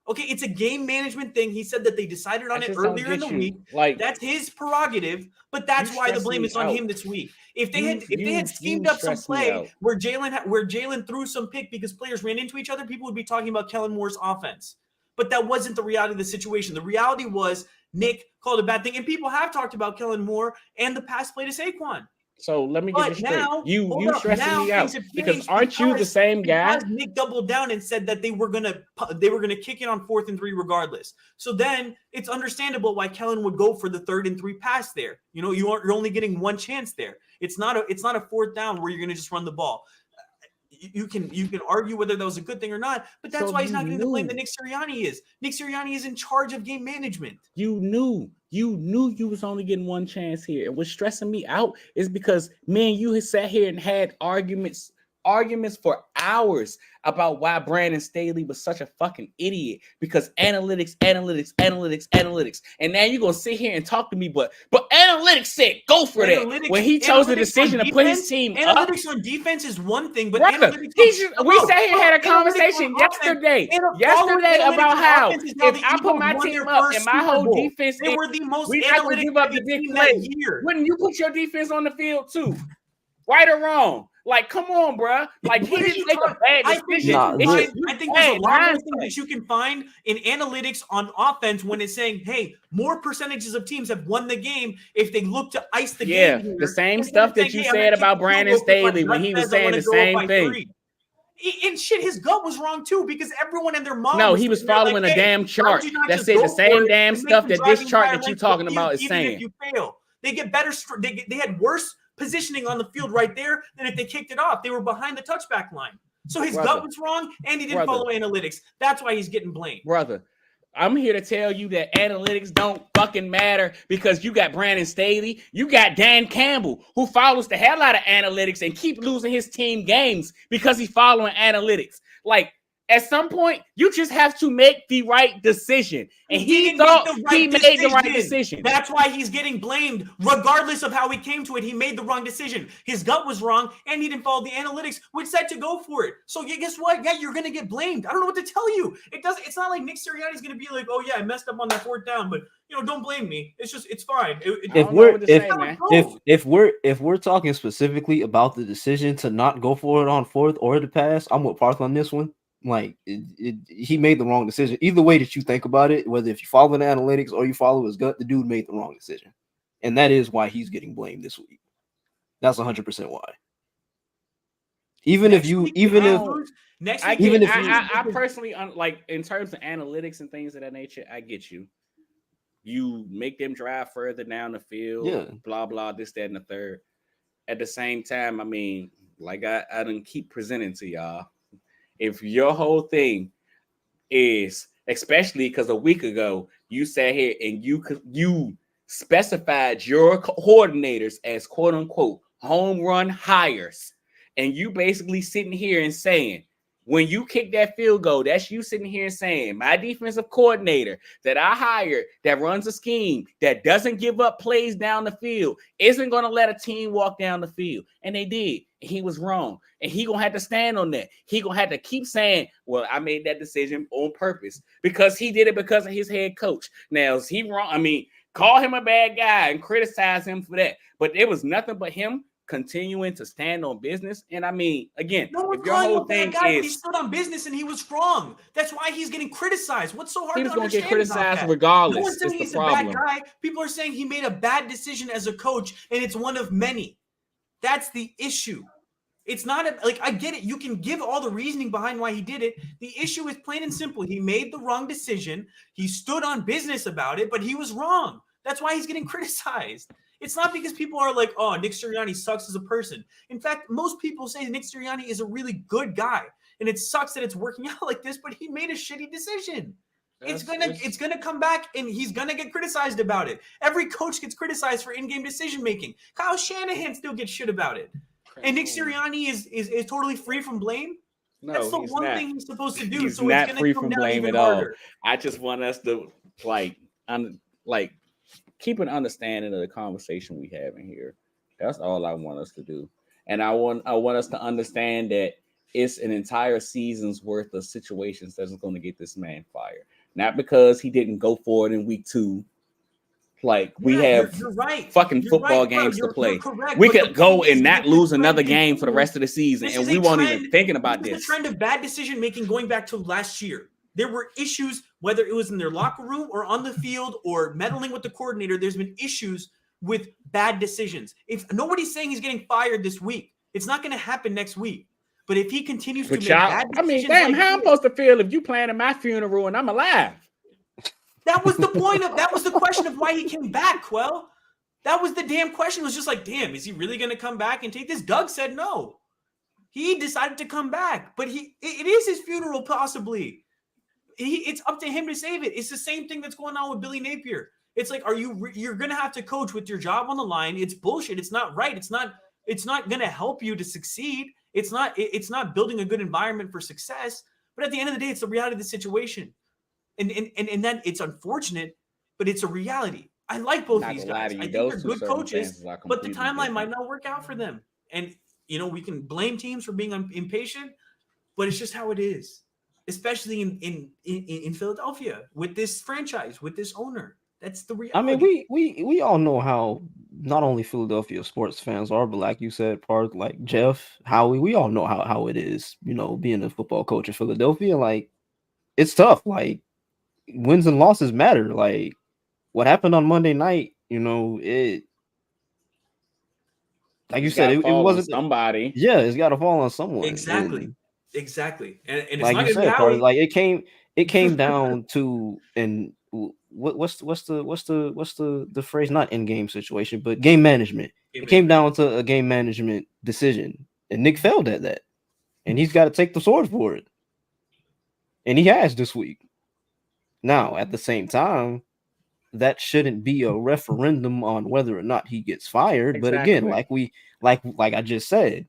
Okay, it's a game management thing. He said that they decided on it earlier in the week. Like, that's his prerogative, but that's why the blame is on him this week. If they had schemed up some play where Jalen threw some pick because players ran into each other, people would be talking about Kellen Moore's offense. But that wasn't the reality of the situation. The reality was Nick called a bad thing, and people have talked about Kellen Moore and the pass play to Saquon. So let me get this straight. You stressing me out because aren't you the same guy? Because Nick doubled down and said that they were gonna kick it on 4th and 3 regardless. So then it's understandable why Kellen would go for the 3rd and 3 pass there. You know, you're only getting one chance there. It's not a 4th down where you're gonna just run the ball. You can argue whether that was a good thing or not, but that's why he's not getting the blame that Nick Sirianni is. Nick Sirianni is in charge of game management. You knew you was only getting one chance here. And what's stressing me out is because me and you had sat here and had arguments for hours about why Brandon Staley was such a fucking idiot because analytics. And now you're going to sit here and talk to me, but analytics said go for that when he chose the decision to put his team up. Analytics on defense is one thing, but we sat here and had a conversation yesterday about how if I put my team up and my whole defense, they were the most we not going to give up the big play. Wouldn't you put your defense on the field too? Right or wrong? Like, come on, bro. Like, he didn't make a bad decision. I think there's a lot of things that you can find in analytics on offense when it's saying, hey, more percentages of teams have won the game if they look to ice the game. Yeah, the same stuff that you said about Brandon Staley when he was saying the same thing. And shit, his gut was wrong too because everyone and their mom. No, he was following a damn chart that said the same damn stuff that this chart that you're talking about is saying. If you fail, they get better. They had worse positioning on the field right there than if they kicked it off. They were behind the touchback line. So his gut was wrong and he didn't follow analytics. That's why he's getting blamed. Brother, I'm here to tell you that analytics don't fucking matter because you got Brandon Staley, you got Dan Campbell, who follows the hell out of analytics and keep losing his team games because he's following analytics. Like, at some point, you just have to make the right decision. And he thought he made the right decision. That's why he's getting blamed. Regardless of how he came to it, he made the wrong decision. His gut was wrong, and he didn't follow the analytics, which said to go for it. So guess what? Yeah, you're going to get blamed. I don't know what to tell you. It's not like Nick Sirianni's going to be like, oh, yeah, I messed up on that 4th down, but, don't blame me. It's just, it's fine. If we're talking specifically about the decision to not go for it on 4th or the pass, I'm with Parth on this one. Like he made the wrong decision. Either way that you think about it, whether if you follow the analytics or you follow his gut, the dude made the wrong decision, and that is why he's getting blamed this week. That's 100% why. I personally like in terms of analytics and things of that nature, I get you. You make them drive further down the field, blah blah, this, that, and the third. At the same time, I mean, like I didn't keep presenting to y'all. If your whole thing is, especially because a week ago you sat here and you specified your coordinators as quote unquote home run hires, and you basically sitting here and saying when you kick that field goal, that's you sitting here saying my defensive coordinator that I hired that runs a scheme that doesn't give up plays down the field isn't going to let a team walk down the field, and they did. He was wrong, and he gonna have to stand on that. He gonna have to keep saying, well, I made that decision on purpose because he did it because of his head coach. Now, is he wrong? I mean, call him a bad guy and criticize him for that, but it was nothing but him continuing to stand on business. And I mean, again, if your whole thing is he stood on business and he was wrong, that's why he's getting criticized. What's so hard to understand? He was going to get criticized regardless. No one's saying he's a bad guy. People are saying he made a bad decision as a coach, and it's one of many. That's the issue. It's not I get it. You can give all the reasoning behind why he did it. The issue is plain and simple. He made the wrong decision. He stood on business about it, but he was wrong. That's why he's getting criticized. It's not because people are like, oh, Nick Sirianni sucks as a person. In fact, most people say Nick Sirianni is a really good guy. And it sucks that it's working out like this, but he made a shitty decision. It's gonna come back, and he's gonna get criticized about it. Every coach gets criticized for in-game decision making. Kyle Shanahan still gets shit about it, and Nick Sirianni is totally free from blame. No, that's the he's one not. thing he's supposed to do. He's so not it's free gonna come from down blame even at all. harder. I just want us to keep an understanding of the conversation we have in here. That's all I want us to do, and I want us to understand that it's an entire season's worth of situations that's going to get this man fired. Not because he didn't go for it in week 2. Like we have you're right. fucking You're football right, bro. games to play. You're correct, We but could the go point is and not that the lose trend another game for the continues. rest of the season, This and is we a weren't trend- even thinking about This this. is a trend of bad decision making going back to last year. There were issues, whether it was in their locker room or on the field or meddling with the coordinator. There's been issues with bad decisions. If nobody's saying he's getting fired this week, it's not going to happen next week. But if he continues to But make y'all, bad I mean, decisions, damn, like how I'm this, supposed to feel if you planning my funeral and I'm alive? that was the point of that was the question of why he came back, Quell. That was the damn question. It was just like, damn, is he really going to come back and take this? Doug said no. He decided to come back, but it is his funeral possibly. It's up to him to save it. It's the same thing that's going on with Billy Napier. It's like, you're going to have to coach with your job on the line. It's bullshit. It's not right. It's not going to help you to succeed. It's not building a good environment for success. But at the end of the day, it's the reality of the situation. And then it's unfortunate, but it's a reality. I like both these guys. I think they're good coaches, but the timeline might not work out for them. And, we can blame teams for being impatient, but it's just how it is, especially in Philadelphia with this franchise, with this owner. That's the reality. I mean, we all know how not only Philadelphia sports fans are, but like you said, Parth, like Jeff, Howie, we all know how it is, being a football coach in Philadelphia. Like, it's tough. Like, wins and losses matter. Like, what happened on Monday night, it, like you said, it wasn't somebody. Yeah, it's got to fall on someone. Exactly. And, and it's like not you going to be said, Howie. like it came down to, and what's the phrase? Not in-game situation, but game management. It came down to a game management decision, and Nick failed at that, and he's got to take the sword for it, and he has this week. Now, at the same time, that shouldn't be a referendum on whether or not he gets fired. Exactly. But again, like I just said,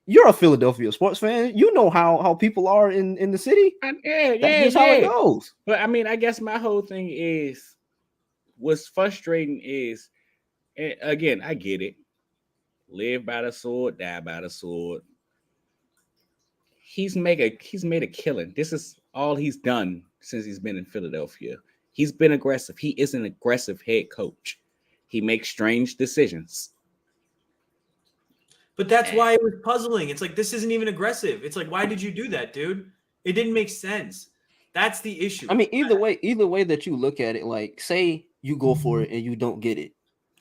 you're a Philadelphia sports fan. You know how people are in the city. That's just how it goes. But I mean, I guess my whole thing is, what's frustrating is, again, I get it. Live by the sword, die by the sword. He's made a killing. This is all he's done since he's been in Philadelphia. He's been aggressive. He is an aggressive head coach. He makes strange decisions. But that's why it was puzzling. It's like, this isn't even aggressive. It's like, why did you do that, dude? It didn't make sense. That's the issue. I mean, either way that you look at it, like, say you go for it and you don't get it.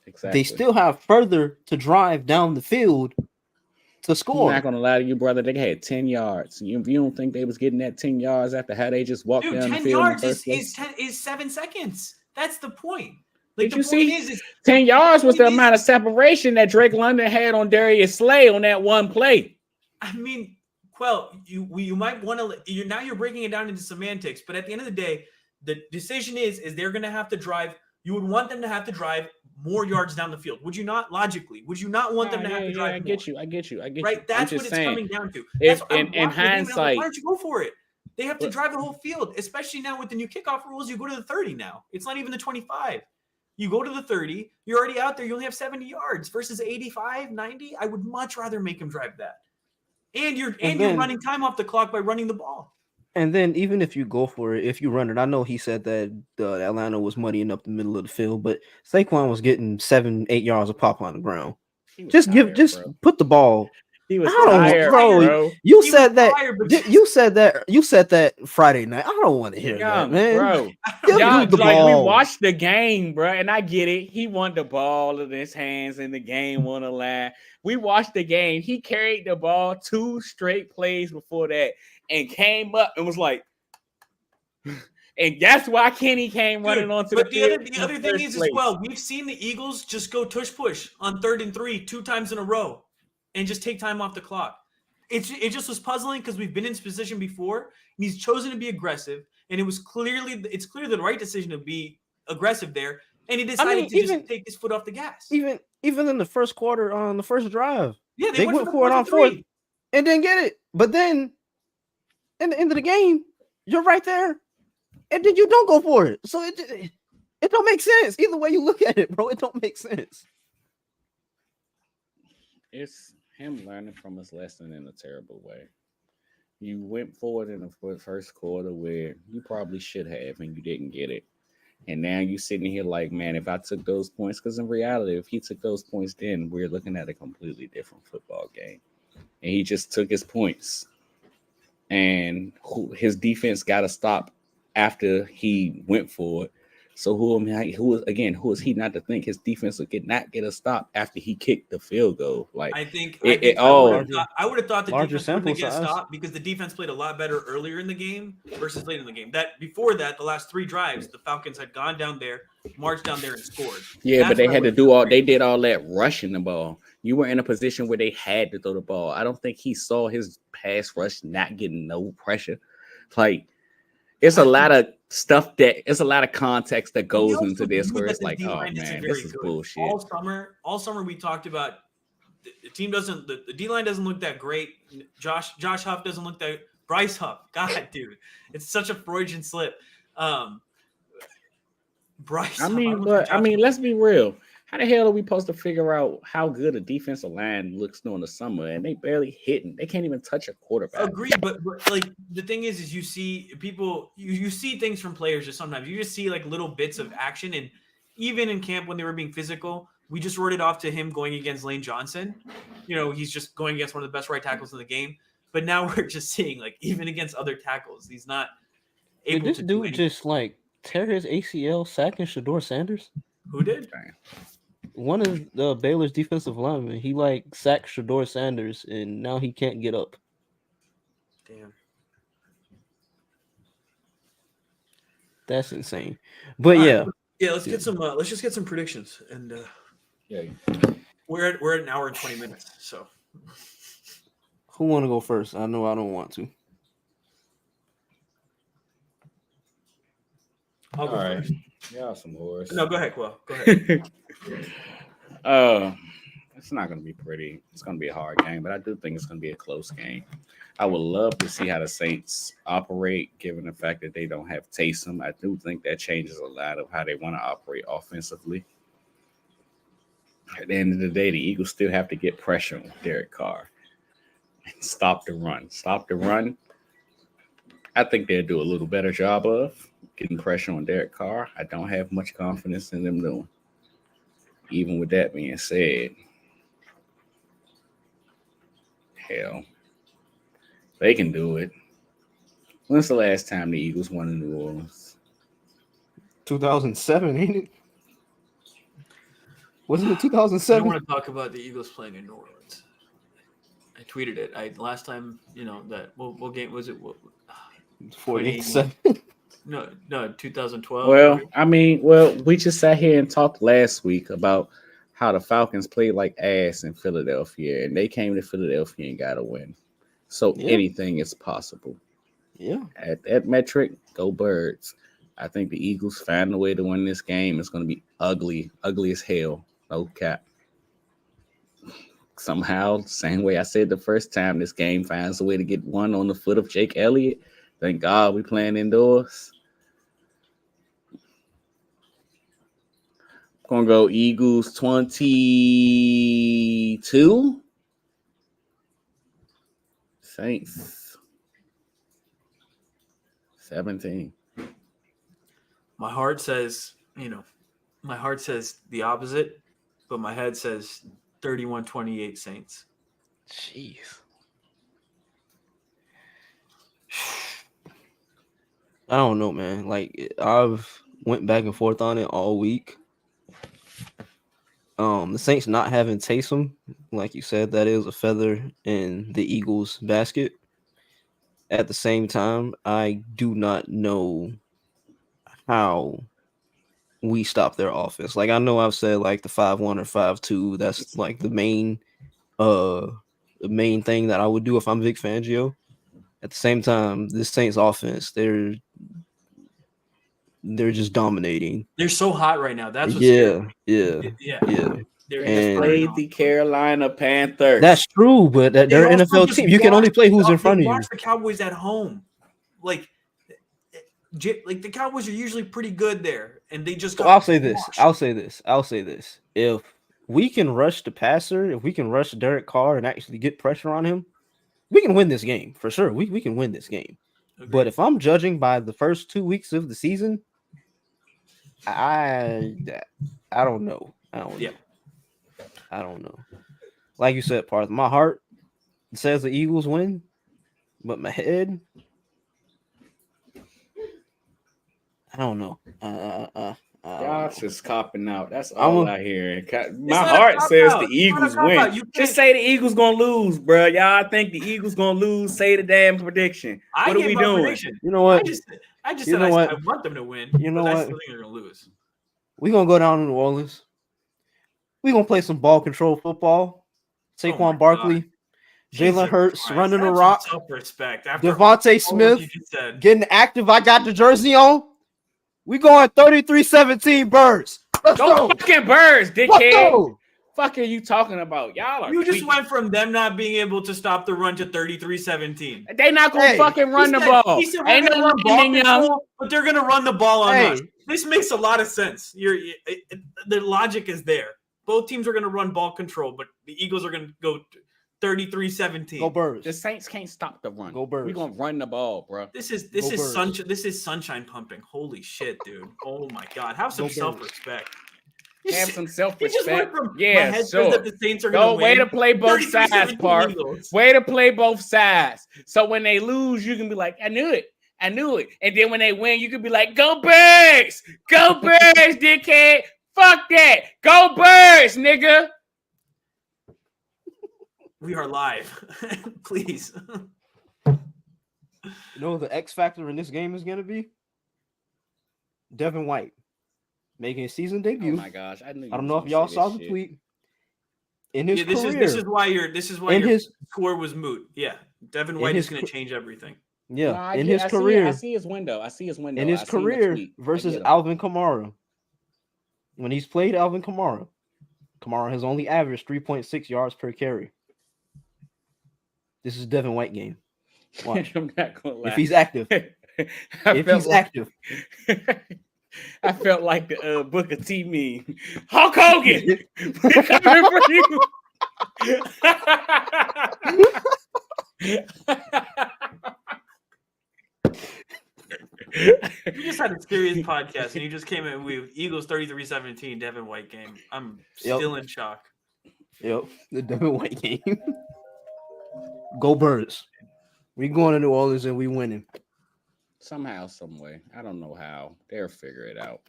Exactly. They still have further to drive down the field to score. I'm not gonna lie to you, brother. They had 10 yards. You don't think they was getting that 10 yards after how they just walked down the field? 10 yards is 7 seconds. That's the point. Like, did you see? 10 yards was the amount of separation that Drake London had on Darius Slay on that one play. I mean, Quell, you might want to. You're breaking it down into semantics, but at the end of the day, the decision is they're going to have to drive. You would want them to have to drive more yards down the field, would you not? Logically, would you not want them to have to drive? I get you. Right, that's what it's coming down to. In hindsight, why don't you go for it? They have to drive the whole field, especially now with the new kickoff rules. You go to the 30 now. It's not even the 25. You go to the 30. You're already out there. You only have 70 yards versus 85, 90. I would much rather make them drive that. And you're running time off the clock by running the ball. And then even if you go for it, if you run it, I know he said that Atlanta was muddying up the middle of the field, but Saquon was getting 7-8 yards of pop on the ground. Just put the ball. He was tired, bro. You said that Friday night. I don't want to hear that, man. Bro. We watched the game, bro, and I get it. He wanted the ball in his hands and the game won a line. We watched the game. He carried the ball 2 straight plays before that and came up and was like, And that's why Kenny came running onto the field. The other thing is as well, we've seen the Eagles just go tush push on 3rd and 3 2 times in a row and just take time off the clock. It just was puzzling because we've been in this position before, and he's chosen to be aggressive, and it's clear the right decision to be aggressive there, and he decided to just take his foot off the gas. Even in the first quarter on the first drive, yeah, they went for it on 4th and didn't get it. But then, in the end of the game, you're right there, and then you don't go for it. So it don't make sense. Either way you look at it, bro, it don't make sense. It's him learning from his lesson in a terrible way. You went forward in the first quarter where you probably should have, and you didn't get it. And now you're sitting here like, man, if I took those points, because in reality, if he took those points, then we're looking at a completely different football game. And he just took his points. And his defense got to stop after he went for it. So who is he not to think his defense would not get a stop after he kicked the field goal? Like I would have thought the defense would get stopped because the defense played a lot better earlier in the game versus late in the game. That before that, the last 3 drives, the Falcons had gone down there, marched down there, and scored. Yeah, but they had to they did all that rushing the ball. You were in a position where they had to throw the ball. I don't think he saw his pass rush not getting no pressure. Like, it's a lot of stuff it's a lot of context that goes into this where it's like, oh man, this is bullshit. All summer we talked about the team the D-line doesn't look that great. Josh Huff doesn't look that Bryce Huff. God, dude. It's such a Freudian slip. Bryce Huff, let's be real. How the hell are we supposed to figure out how good a defensive line looks during the summer? And they barely hitting. They can't even touch a quarterback. Agreed, but like the thing is you see people, you see things from players just sometimes. You just see like little bits of action. And even in camp when they were being physical, we just wrote it off to him going against Lane Johnson. He's just going against one of the best right tackles in the game. But now we're just seeing like even against other tackles, he's not able to do anything. Just like tear his ACL sacking Shador Sanders? Who did? One of Baylor's defensive linemen, he like sacked Shador Sanders, and now he can't get up. Damn, that's insane. But let's get some. Let's just get some predictions, and we're at an hour and 20 minutes. So, who want to go first? I know I don't want to. All right. Yeah, some horse. No, go ahead, Quell. Go ahead. It's not going to be pretty. It's going to be a hard game, but I do think it's going to be a close game. I would love to see how the Saints operate, given the fact that they don't have Taysom. I do think that changes a lot of how they want to operate offensively. At the end of the day, the Eagles still have to get pressure on Derek Carr and stop the run. Stop the run. I think they'll do a little better job of getting pressure on Derek Carr. I don't have much confidence in them doing. Even with that being said, hell, they can do it. When's the last time the Eagles won in New Orleans? 2007, ain't it? Wasn't it 2007? I don't want to talk about the Eagles playing in New Orleans. I tweeted it. Last time, that what game was it? 47. No, 2012. Well, we just sat here and talked last week about how the Falcons played like ass in Philadelphia, and they came to Philadelphia and got a win. So anything is possible. Yeah. At that metric, go Birds. I think the Eagles find a way to win this game. It's going to be ugly as hell. No cap. Somehow, same way I said the first time, this game finds a way to get one on the foot of Jake Elliott. Thank God we playing indoors. Gonna go Eagles 22. Saints 17. My heart says, the opposite, but my head says 31-28 Saints. Jeez. I don't know, man. Like, I've went back and forth on it all week. The Saints not having Taysom, like you said, that is a feather in the Eagles' basket. At the same time, I do not know how we stop their offense. Like I know I've said like the 5-1 or 5-2. That's like the main thing that I would do if I'm Vic Fangio. At the same time, this Saints offense, they're just dominating. They're so hot right now. That's what's yeah. They're And played the Carolina Panthers. That's true, but they're an NFL team. You can only play who's in front of you. Watch the Cowboys at home. Like the Cowboys are usually pretty good there, and they just. I'll say this. If we can rush the passer, if we can rush Derek Carr and actually get pressure on him, we can win this game for sure. We can win this game. Okay. But if I'm judging by the first 2 weeks of the season, I don't know. I don't know. Like you said, Parth, my heart says the Eagles win, but my head, I don't know. Josh is copping out. That's all I hear. My heart says the Eagles win. Just say the Eagles gonna lose, bro. Y'all think the Eagles gonna lose? Say the damn prediction. What are we doing? Prediction. You know what? I just said I want them to win. You know what? I still think they're gonna lose. We're gonna go down to New Orleans. We're gonna play some ball control football. Saquon Barkley, Jalen Hurts running the rock. Self-respect. Devontae Smith getting active. I got the jersey on. We going 33-17 Birds. Let's go. Fucking Birds, dickhead. Fuck are you talking about? Y'all are. You just went from them not being able to stop the run to 33-17. They not gonna fucking run the ball. Ain't no ball control, but they're gonna run the ball on us. This makes a lot of sense. The logic is there. Both teams are gonna run ball control, but the Eagles are gonna go 33-17. Go Birds. The Saints can't stop the run. Go Birds. We're gonna run the ball, bro. This is sunshine pumping. Holy shit, dude. Oh my god. Have some self-respect. Have some self-respect. Yeah, sure. That the Saints are gonna win. Way to play both sides, Parth. Way to play both sides. So when they lose, you can be like, I knew it. And then when they win, you can be like, go Birds! Go Birds, dickhead! Fuck that! Go Birds, nigga! We are live. Please. You know the X factor in this game is going to be? Devin White making his season debut. Oh my gosh. I don't know if y'all saw the tweet. In his career. This is why your score was moot. Yeah. Devin White is going to change everything. Yeah. His career. I see his window. In his career versus Alvin Kamara. When he's played Alvin Kamara, Kamara has only averaged 3.6 yards per carry. This is Devin White game. Watch. I'm not gonna lie. If he's active. Active. I felt like the Booker T meme. Hulk Hogan! We're coming for you! You just had a serious podcast and you just came in with Eagles 33-17 Devin White game. I'm still in shock. Yep, the Devin White game. Go Birds. We going to New Orleans and we winning. Somehow, some way. I don't know how. They'll figure it out.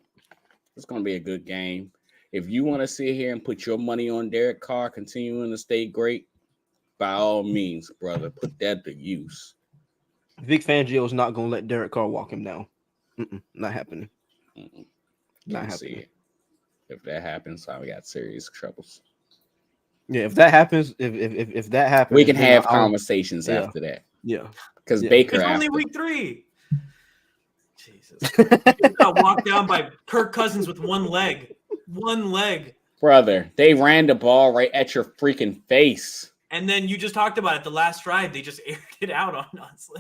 It's going to be a good game. If you want to sit here and put your money on Derek Carr continuing to stay great, by all means, brother, put that to use. Vic Fangio is not going to let Derek Carr walk him down. Not happening. Not happening. If that happens, I got serious troubles. Yeah, if that happens, if that happens, we can have conversations after that. Yeah, because Baker. It's only week 3. Jesus, you got walked down by Kirk Cousins with one leg. Brother. They ran the ball right at your freaking face. And then you just talked about it. The last drive, they just aired it out on us.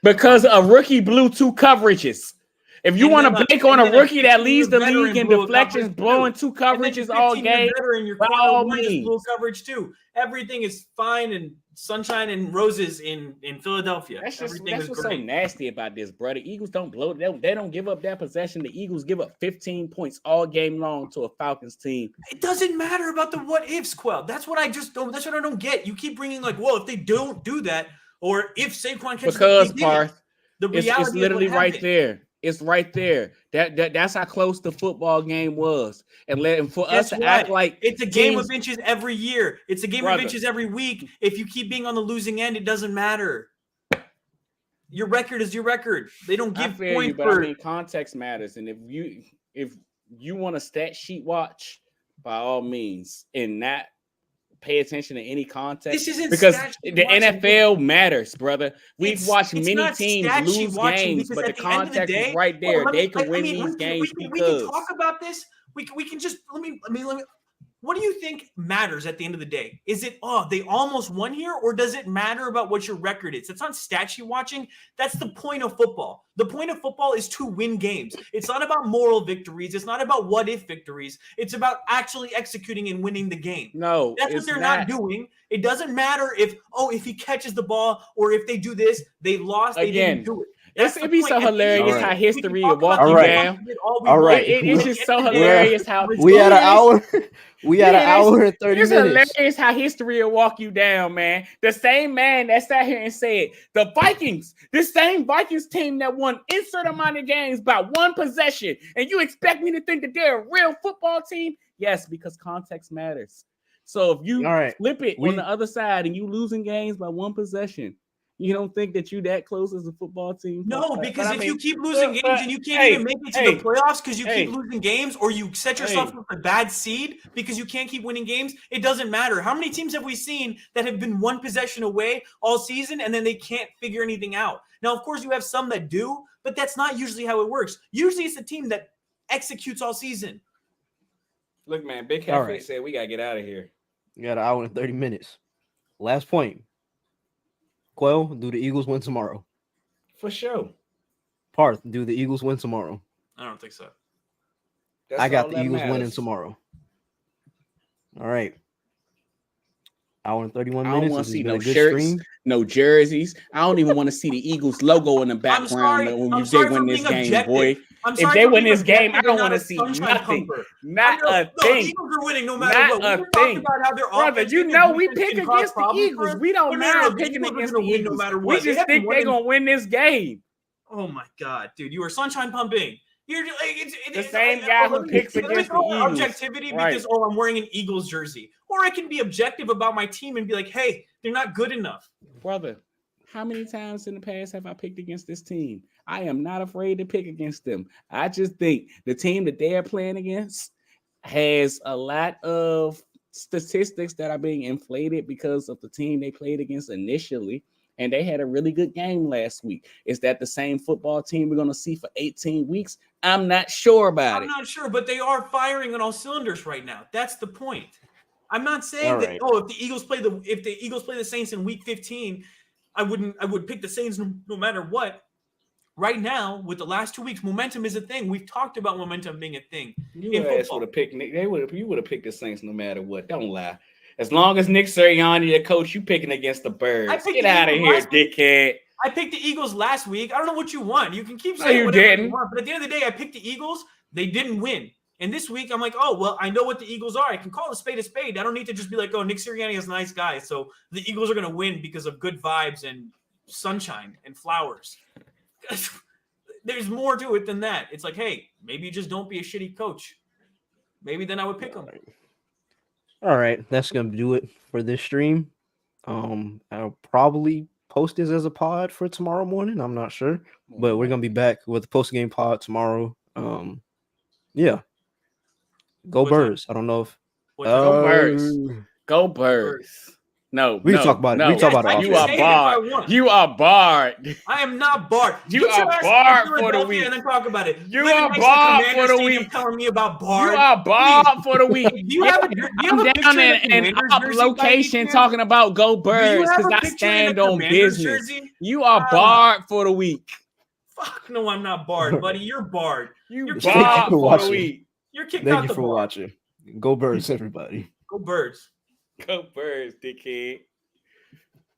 Because a rookie blew 2 coverages. If you want to bank on a rookie that leads the league in deflections, blowing 2 coverages all game, by all means, blew coverage too. Everything is fine and sunshine and roses in Philadelphia. That's what's so nasty about this, bro. The Eagles don't blow. They don't give up that possession. The Eagles give up 15 points all game long to a Falcons team. It doesn't matter about the what ifs, Quell. That's what I don't get. You keep bringing like, well, if they don't do that, or if Saquon catches because Parth, the reality it's literally right there. It's right there. That's how close the football game was. And for us to act like it's a game of inches every year. It's a game of inches every week. If you keep being on the losing end, it doesn't matter. Your record is your record. They don't give I feel points you, but I mean context matters. And if you want a stat sheet watch, by all means, and not pay attention to any context. This isn't because stat sheet the watching. NFL matters, brother. We've watched It's many not teams stat sheet lose watching games, but the at the end of the context day- is right there. Well, They can win these games we because can talk about this. We can just let me. What do you think matters at the end of the day? Is it they almost won here, or does it matter about what your record is? It's not stat sheet watching. That's the point of football. The point of football is to win games. It's not about moral victories. It's not about what if victories. It's about actually executing and winning the game. no, That's what they're not doing. It doesn't matter if he catches the ball or if they do this, they lost. They didn't do it. It'd be so hilarious how history will walk you down. All right. It's just so hilarious how we had an hour. We had an hour and 30 It's minutes. hilarious how history will walk you down, man. The same man that sat here and said the Vikings, this same Vikings team that won insert amount of games by one possession, and you expect me to think that they're a real football team? Yes, because context matters. So if you flip it on the other side and you losing games by one possession, you don't think that you that close as a football team? No, because if you keep losing games and you can't even make it to the playoffs because you keep losing games, or you set yourself up a bad seed because you can't keep winning games, it doesn't matter. How many teams have we seen that have been one possession away all season and then they can't figure anything out? Now, of course, you have some that do, but that's not usually how it works. Usually it's a team that executes all season. Look, man, Big Cafe said we got to get out of here. You got an hour and 30 minutes. Last point. Quell, do the Eagles win tomorrow? For sure. Parth, do the Eagles win tomorrow? I don't think so. I got the Eagles winning tomorrow. All right. Hour and 31 minutes. I don't want to see no shirts, no jerseys. I don't even want to see the Eagles logo in the background when they win this game, boy. If they win this game, I don't want to see nothing. Not a thing. The Eagles are winning no matter what. Not a thing. Brother, you know we pick against the Eagles. We don't mind picking against the Eagles. No matter what. We just think they're going to win this game. Oh, my God, dude. You are sunshine pumping. You're the same guy who picks against the Eagles. Objectivity because I'm wearing an Eagles jersey, or I can be objective about my team and be like, hey, they're not good enough. Brother, how many times in the past have I picked against this team? I am not afraid to pick against them. I just think the team that they are playing against has a lot of statistics that are being inflated because of the team they played against initially. And they had a really good game last week. Is that the same football team we're going to see for 18 weeks? I'm not sure about it. I'm not sure, but they are firing on all cylinders right now. That's the point. I'm not saying that. If the Eagles play the Saints in Week 15, I would pick the Saints no matter what. Right now, with the last 2 weeks, momentum is a thing. We've talked about momentum being a thing. You would have picked Nick. You would have picked the Saints no matter what. Don't lie. As long as Nick Sirianni, the coach, you picking against the Birds. Get out of here, dickhead. I picked the Eagles last week. I don't know what you want. You can keep saying whatever you want, but at the end of the day, I picked the Eagles. They didn't win. And this week, I'm like, I know what the Eagles are. I can call a spade a spade. I don't need to just be like, Nick Sirianni is a nice guy, so the Eagles are going to win because of good vibes and sunshine and flowers. There's more to it than that. It's like, hey, maybe just don't be a shitty coach. Maybe then I would pick them. All right, that's gonna do it for this stream. I'll probably post this as a pod for tomorrow morning. I'm not sure, but we're gonna be back with the post game pod tomorrow. Yeah, go Birds. I don't know if go Birds. Go Birds. No, we can talk about it. We can talk about it. You are barred. You are barred. I am not barred. You are barred for the week. And then talk about it. You are barred for the week. Telling me about barred. You are barred for the week. I'm down in location talking about go Birds because I stand on business. You are barred for the week. Fuck no, I'm not barred, buddy. You're barred. You're barred for the week. You're kicked out the bar. Thank you for watching. Go Birds, everybody. Go Birds. Go Birds, dickhead.